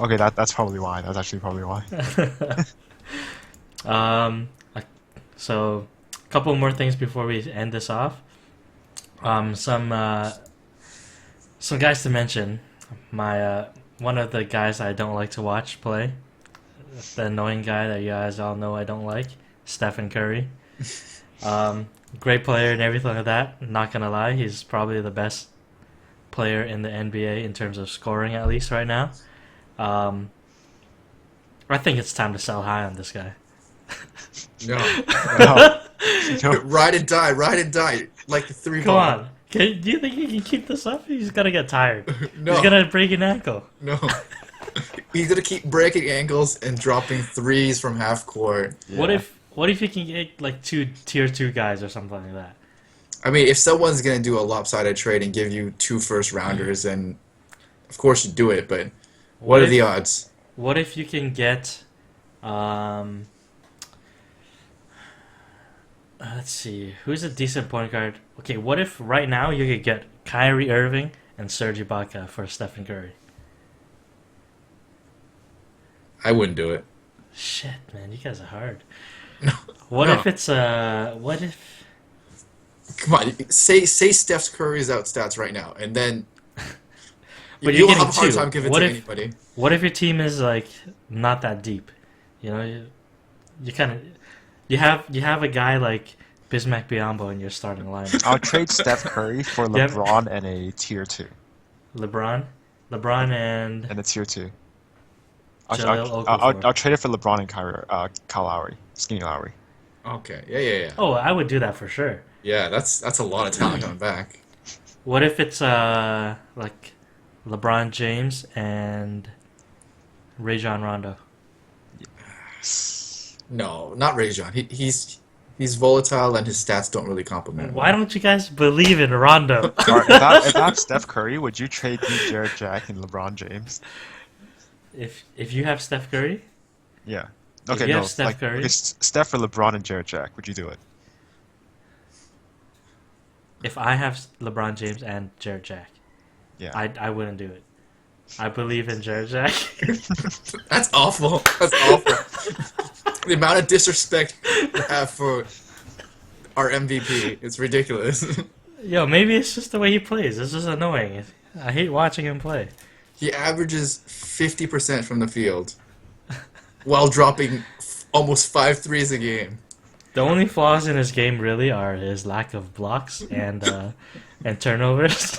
Okay, that's probably why. That's actually probably why. So, a couple more things before we end this off. Some guys to mention. My one of the guys I don't like to watch play, the annoying guy that you guys all know I don't like, Stephen Curry. Great player and everything like that. Not gonna lie, he's probably the best player in the NBA in terms of scoring, at least right now. I think it's time to sell high on this guy. No. No. No. Ride and die. Like the 3 Come ball. on. Do you think he can keep this up? He's gonna get tired. No. He's gonna break an ankle. No. He's gonna keep breaking ankles and dropping threes from half court. What Yeah. if you can get like 2 tier 2 guys or something like that? I mean, if someone's gonna do a lopsided trade and give you 2 first rounders, then of course you do it. But what are the odds? What if you can get Let's see. Who's a decent point guard? Okay, what if right now you could get Kyrie Irving and Serge Ibaka for Stephen Curry? I wouldn't do it. Shit, man, you guys are hard. No, What no. if it's what if Come on, say Steph Curry's out stats right now, and then But you'll you're have a getting hard two. time giving it What to if anybody. what if your team is like not that deep? You know, you kind of you have a guy like Bismack Biyombo in your starting lineup. I'll trade Steph Curry for Yep. LeBron and a tier 2. LeBron and And a tier 2. Jahlil Okafor. I'll trade it for LeBron and Kyle Lowry. Skinny Lowry. Okay, yeah. Oh, I would do that for sure. Yeah, that's a lot of talent coming back. What if it's like LeBron James and Rajon Rondo? No, not Rajon. He's volatile and his stats don't really complement him. Why don't you guys believe in Rondo? Alright, if I'm Steph Curry, would you trade me Jared Jack and LeBron James? if you have Steph Curry, Yeah. If Okay, you no. have Steph Curry- okay, Steph for LeBron and Jared Jack. Would you do it? if I have LeBron James and Jared Jack, Yeah. I wouldn't do it. I believe in Jared Jack. That's awful. That's awful. The amount of disrespect you have for our MVP, it's ridiculous. Yo, maybe it's just the way he plays. It's just annoying. I hate watching him play. He averages 50% from the field while dropping almost 5 threes a game. The only flaws in his game really are his lack of blocks and turnovers.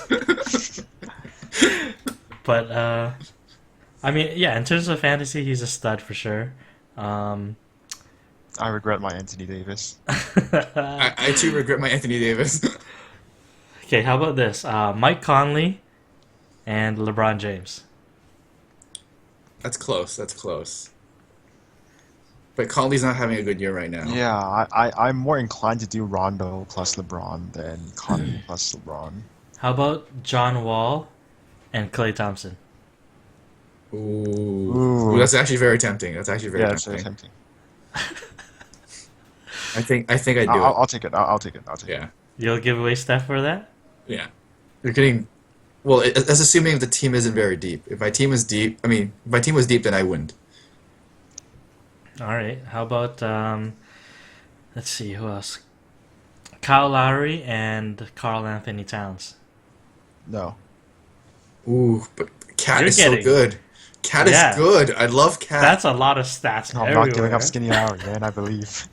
But I mean, yeah, in terms of fantasy, he's a stud for sure. I regret my Anthony Davis. I too regret my Anthony Davis. Okay, how about this? Mike Conley and LeBron James. That's close. That's close. But Conley's not having a good year right now. Yeah, I'm more inclined to do Rondo plus LeBron than Conley plus LeBron. How about John Wall and Klay Thompson? Ooh. Ooh. That's actually very tempting. That's actually very Yeah, it's tempting. tempting. I think I'd do I'll take it. I'll take it. I'll take it. it. Yeah. You'll give away Steph for that? Yeah. You're getting. Well, that's assuming the team isn't very deep. If my team is deep, if my team was deep, then I wouldn't. All right. How about let's see who else? Kyle Lowry and Karl Anthony Towns. No. Ooh, but Cat You're is so getting- good. Cat Yeah. is good. I love Cat. That's a lot of stats. I'm everywhere. not giving up Skinny Lowry, man. I believe.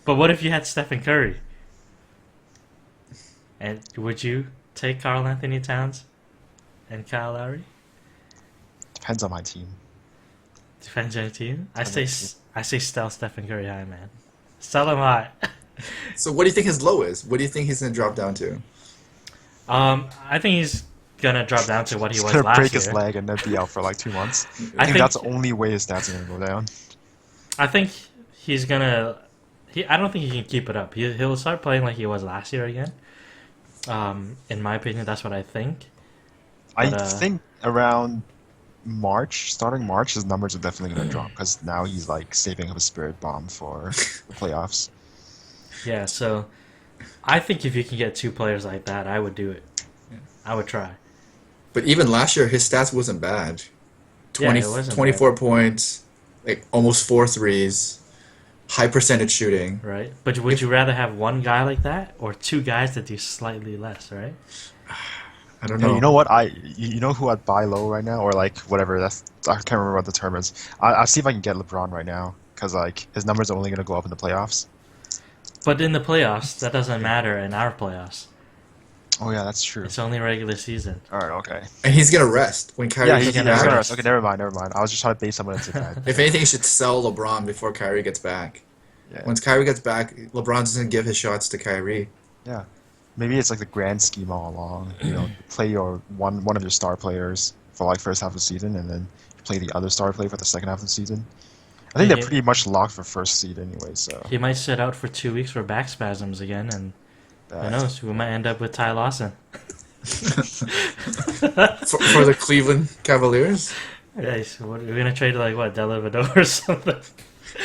But what if you had Stephen Curry? And would you take Karl Anthony Towns and Kyle Lowry? Depends on my team. Depends on your team. I Depends say sell Stephen Curry high, man. Sell him high. So what do you think his low is? What do you think he's gonna drop down to? I think he's gonna drop down to what he He's was gonna last break year. his leg and then be out for like 2 months. I I think think- that's the only way his stats are gonna go down. I think he's gonna. I don't think he can keep it up. He'll start playing like he was last year again. In my opinion, that's what I think. I But, think around March, starting March, his numbers are definitely gonna drop because now he's like saving up a spirit bomb for the playoffs. Yeah, so I think if you can get two players like that, I would do it. I would try. But even last year, his stats wasn't bad. Yeah, 20, it wasn't 24 points, like almost 4 threes, high percentage shooting. Right? But would you rather have one guy like that or two guys that do slightly less, right? I don't Hey, know. you know what? You know who I'd buy low right now, or like whatever. I can't remember what the term is. I'll see if I can get LeBron right now because like his numbers are only gonna go up in the playoffs. But in the playoffs, that doesn't matter in our playoffs. Oh yeah, that's true. It's only regular season. All right, okay. And he's gonna rest when Kyrie Yeah, gets he's he's gonna back. rest. Okay, never mind. I was just trying to base someone into that. If anything, you should sell LeBron before Kyrie gets back. Yeah. Once Kyrie gets back, LeBron's gonna give his shots to Kyrie. Yeah, maybe it's like the grand scheme all along. You know, play your one of your star players for like first half of the season, and then you play the other star player for the second half of the season. I think Yeah. they're pretty much locked for first seed anyway. So He might sit out for 2 weeks for back spasms again, and who knows? We might end up with Ty Lawson. For the Cleveland Cavaliers? Yeah, so we're gonna trade like what, Delavado or something.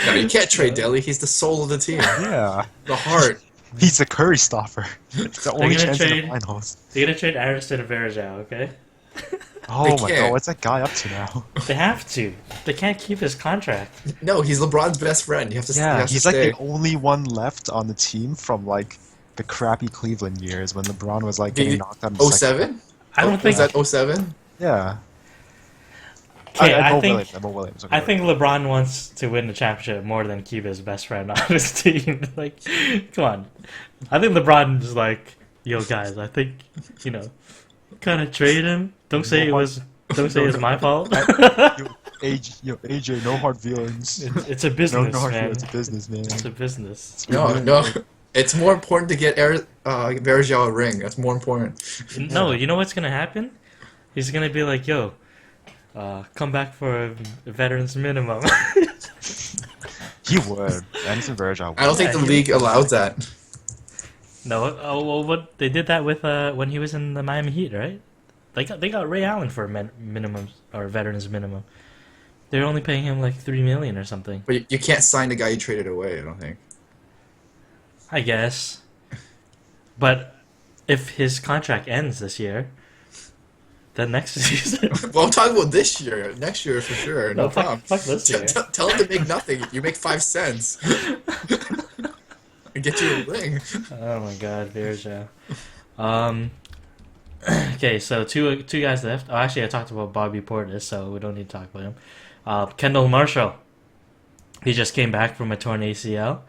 No, you can't trade Delhi. He's the soul of the team, Yeah, the heart. he's a Curry stopper. It's the They're only gonna chance in trade. the finals. They're gonna trade Ariston and Varejao, okay? They Oh my God, can't. what's that guy up to now? They have to. They can't keep his contract. No, he's LeBron's best friend. You have to. He Yeah, has to he's like stay. the only one left on the team from like the crappy Cleveland years when LeBron was like getting The knocked out in the second round. 07? I don't think. Was that 07? Yeah. Okay, I Mo think. Williams. Mo Williams. I think LeBron wants to win the championship more than keep his best friend on his team. Like, come on. I think LeBron is like, yo, guys. I think kind of trade him. Don't say it was. Don't say it's my fault. AJ, no hard feelings. It's a No, business, no hard man. feelings. It's a business, man. It's a business. No. It's more important to get Varejao a ring. That's more important. No, you know what's gonna happen? He's gonna be like, yo, come back for a veterans minimum. He would. Anderson Varejao I don't think Yeah, the league allows that. No, well, what they did that with when he was in the Miami Heat, right? They got Ray Allen for a minimum or veterans minimum. They're only paying him like $3 million or something. But you can't sign the guy you traded away, I don't think. I guess. But if his contract ends this year, then next season. Well, I'm talking about this year. Next year for sure. No fuck, problem. fuck this year. Tell him to make nothing. You make 5 cents. And get you a ring. Oh my God, Virja. Okay, so two guys left. Oh, actually, I talked about Bobby Portis, so we don't need to talk about him. Kendall Marshall. He just came back from a torn ACL.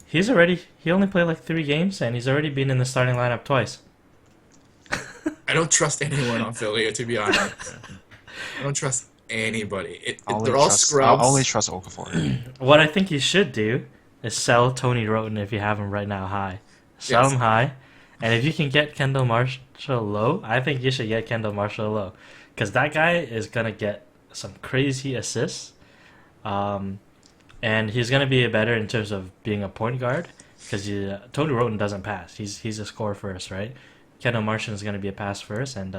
He only played like 3 games, and he's already been in the starting lineup twice. I don't trust anyone on Philly, to be honest. I don't trust anybody. They're all scrubs. I only trust Okafor. What I think you should do is sell Tony Roten if you have him right now high. Sell Yes. him high, and if you can get Kendall Marshall low, I think you should get Kendall Marshall low, because that guy is gonna get some crazy assists, and he's gonna be better in terms of being a point guard, because Tony Roten doesn't pass. He's a score first, right? Kendall Marshall is gonna be a pass first, and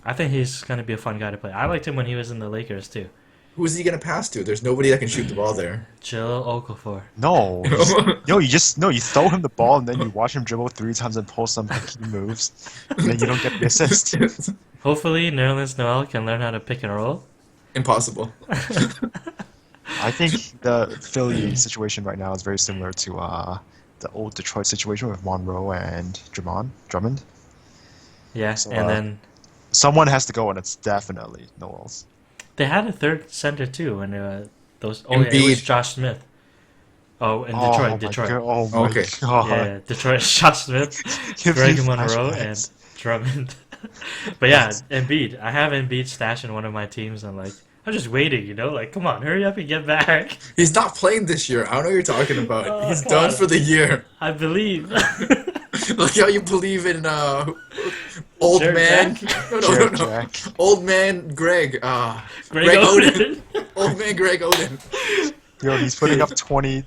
I think he's gonna be a fun guy to play. I liked him when he was in the Lakers too. Who's he going to pass to? There's nobody that can shoot the ball there. Chill Okafor. No, you throw him the ball and then you watch him dribble 3 times and pull some key moves, and then you don't get the assist. Hopefully, Nerlens Noel can learn how to pick and roll. Impossible. I think the Philly situation right now is very similar to the old Detroit situation with Monroe and Drummond. Yeah, So, and then Someone has to go, and it's definitely Noel's. they had a third center too, and those. Oh, yeah, it was Embiid. Josh Smith. Oh, in Oh my Detroit. God, oh my Okay. God. Yeah, Detroit. Josh Smith, Give Greg me Monroe, flashbacks. and Drummond. But yeah, Embiid. I have Embiid stashed in one of my teams, and I'm just waiting. Like, come on, hurry up and get back. He's not playing this year. I don't know what you're talking about. Oh, He's come done on. for the year. I believe. Like how you believe in old Jared man. Jack? No, Jared no. Jack. Old man Greg. Greg Oden. Old man Greg Oden. Yo, he's putting up 20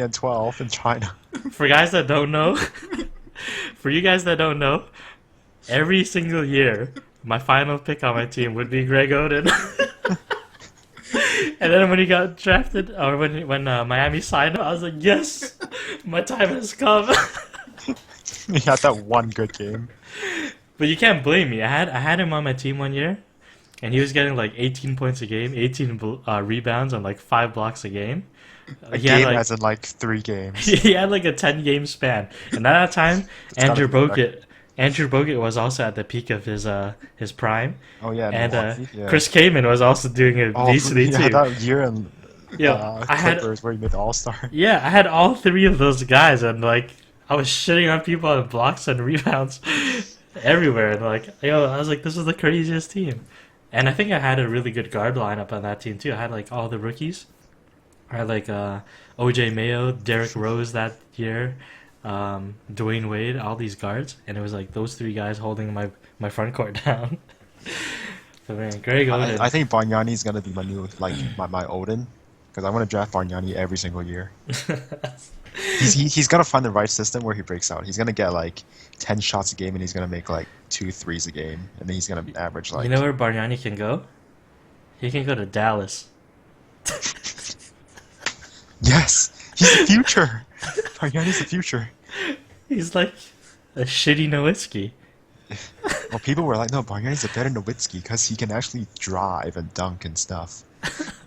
and 12 in China. For guys that don't know, for you guys that don't know, every single year, my final pick on my team would be Greg Oden. And then when he got drafted, or when Miami signed him, I was like, yes, my time has come. He had that one good game. But you can't blame me. I had him on my team one year, and he was getting like 18 points a game, 18 rebounds, and like 5 blocks a game. A He had, game like- as in like 3 games. He had like a 10-game span, and at that time, That's gotta be Andrew Bogut was also at the peak of his prime, Oh yeah, and Milwaukee, yeah. Chris Kaman was also doing it decently yeah, too. that year in Yeah, I had Clippers where he made the All-Star. Yeah, I had all 3 of those guys, and I was shitting on people on blocks and rebounds everywhere, and I was like, this is the craziest team. And I think I had a really good guard lineup on that team too. I had all the rookies. I had OJ Mayo, Derrick Rose that year, Dwayne Wade, all these guards, and it was those 3 guys holding my front court down. So man, Greg Oden. I think Bargnani is gonna be my new my Odin, because I want to draft Bargnani every single year. He's gonna find the right system where he breaks out. He's gonna get 10 shots a game, and he's gonna make 2 threes a game, and then he's gonna average You know where Bargnani can go? He can go to Dallas. Yes, he's the future. Bargnani's the future. He's like a shitty Nowitzki. Well, people were like, no, Bargnani's a better Nowitzki because he can actually drive and dunk and stuff.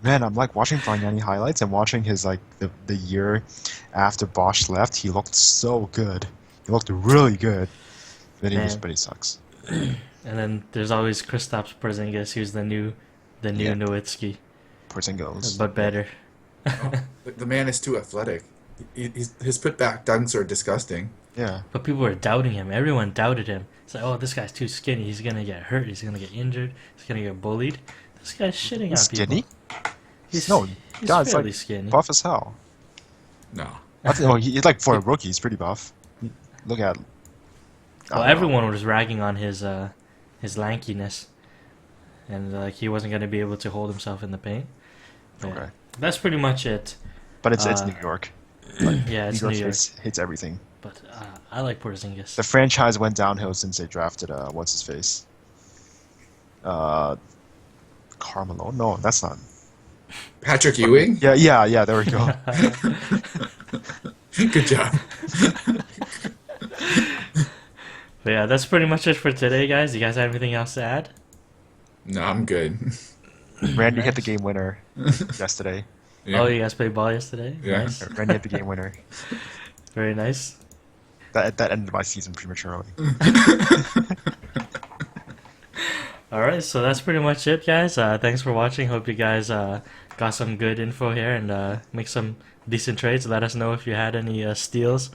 Man, I'm like watching Bargnani highlights and watching his like the year after Bosch left. He looked so good. He looked really good. Man. But he sucks. And then there's always Kristaps Porzingis, who's the new Yeah. Nowitzki, Porzingis. but better. The man is too athletic. His putback dunks are disgusting. Yeah. But people were doubting him. Everyone doubted him. It's like, oh, this guy's too skinny. He's gonna get hurt. He's gonna get injured. He's gonna get bullied. This guy's shitting He's on people. skinny? He's No, he's God's fairly like skinny. buff as hell. No. He's like for a rookie, he's pretty buff. Look at. Well, everyone was ragging on his lankiness, and like he wasn't gonna be able to hold himself in the paint. But Okay. that's pretty much it. But it's New York. Yeah, it's New New York York. hates everything. But I like Porzingis. The franchise went downhill since they drafted what's his face? Carmelo? No, that's not. Patrick Ewing? Yeah. There we go. Good job. But yeah, that's pretty much it for today, guys. You guys have anything else to add? No, I'm good. Randy hit the game winner yesterday. Yeah. Oh, you guys played ball yesterday? Yeah. Nice. Randy hit the game winner. Very nice. That ended my season prematurely. Alright, so that's pretty much it, guys. Thanks for watching. Hope you guys got some good info here and make some decent trades. Let us know if you had any steals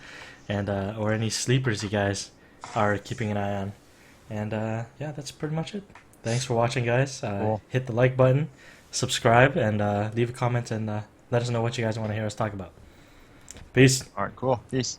and or any sleepers you guys are keeping an eye on. And yeah, that's pretty much it. Thanks for watching, guys. Cool. Hit the like button, subscribe, and leave a comment and let us know what you guys want to hear us talk about. Peace. Alright, cool. Peace.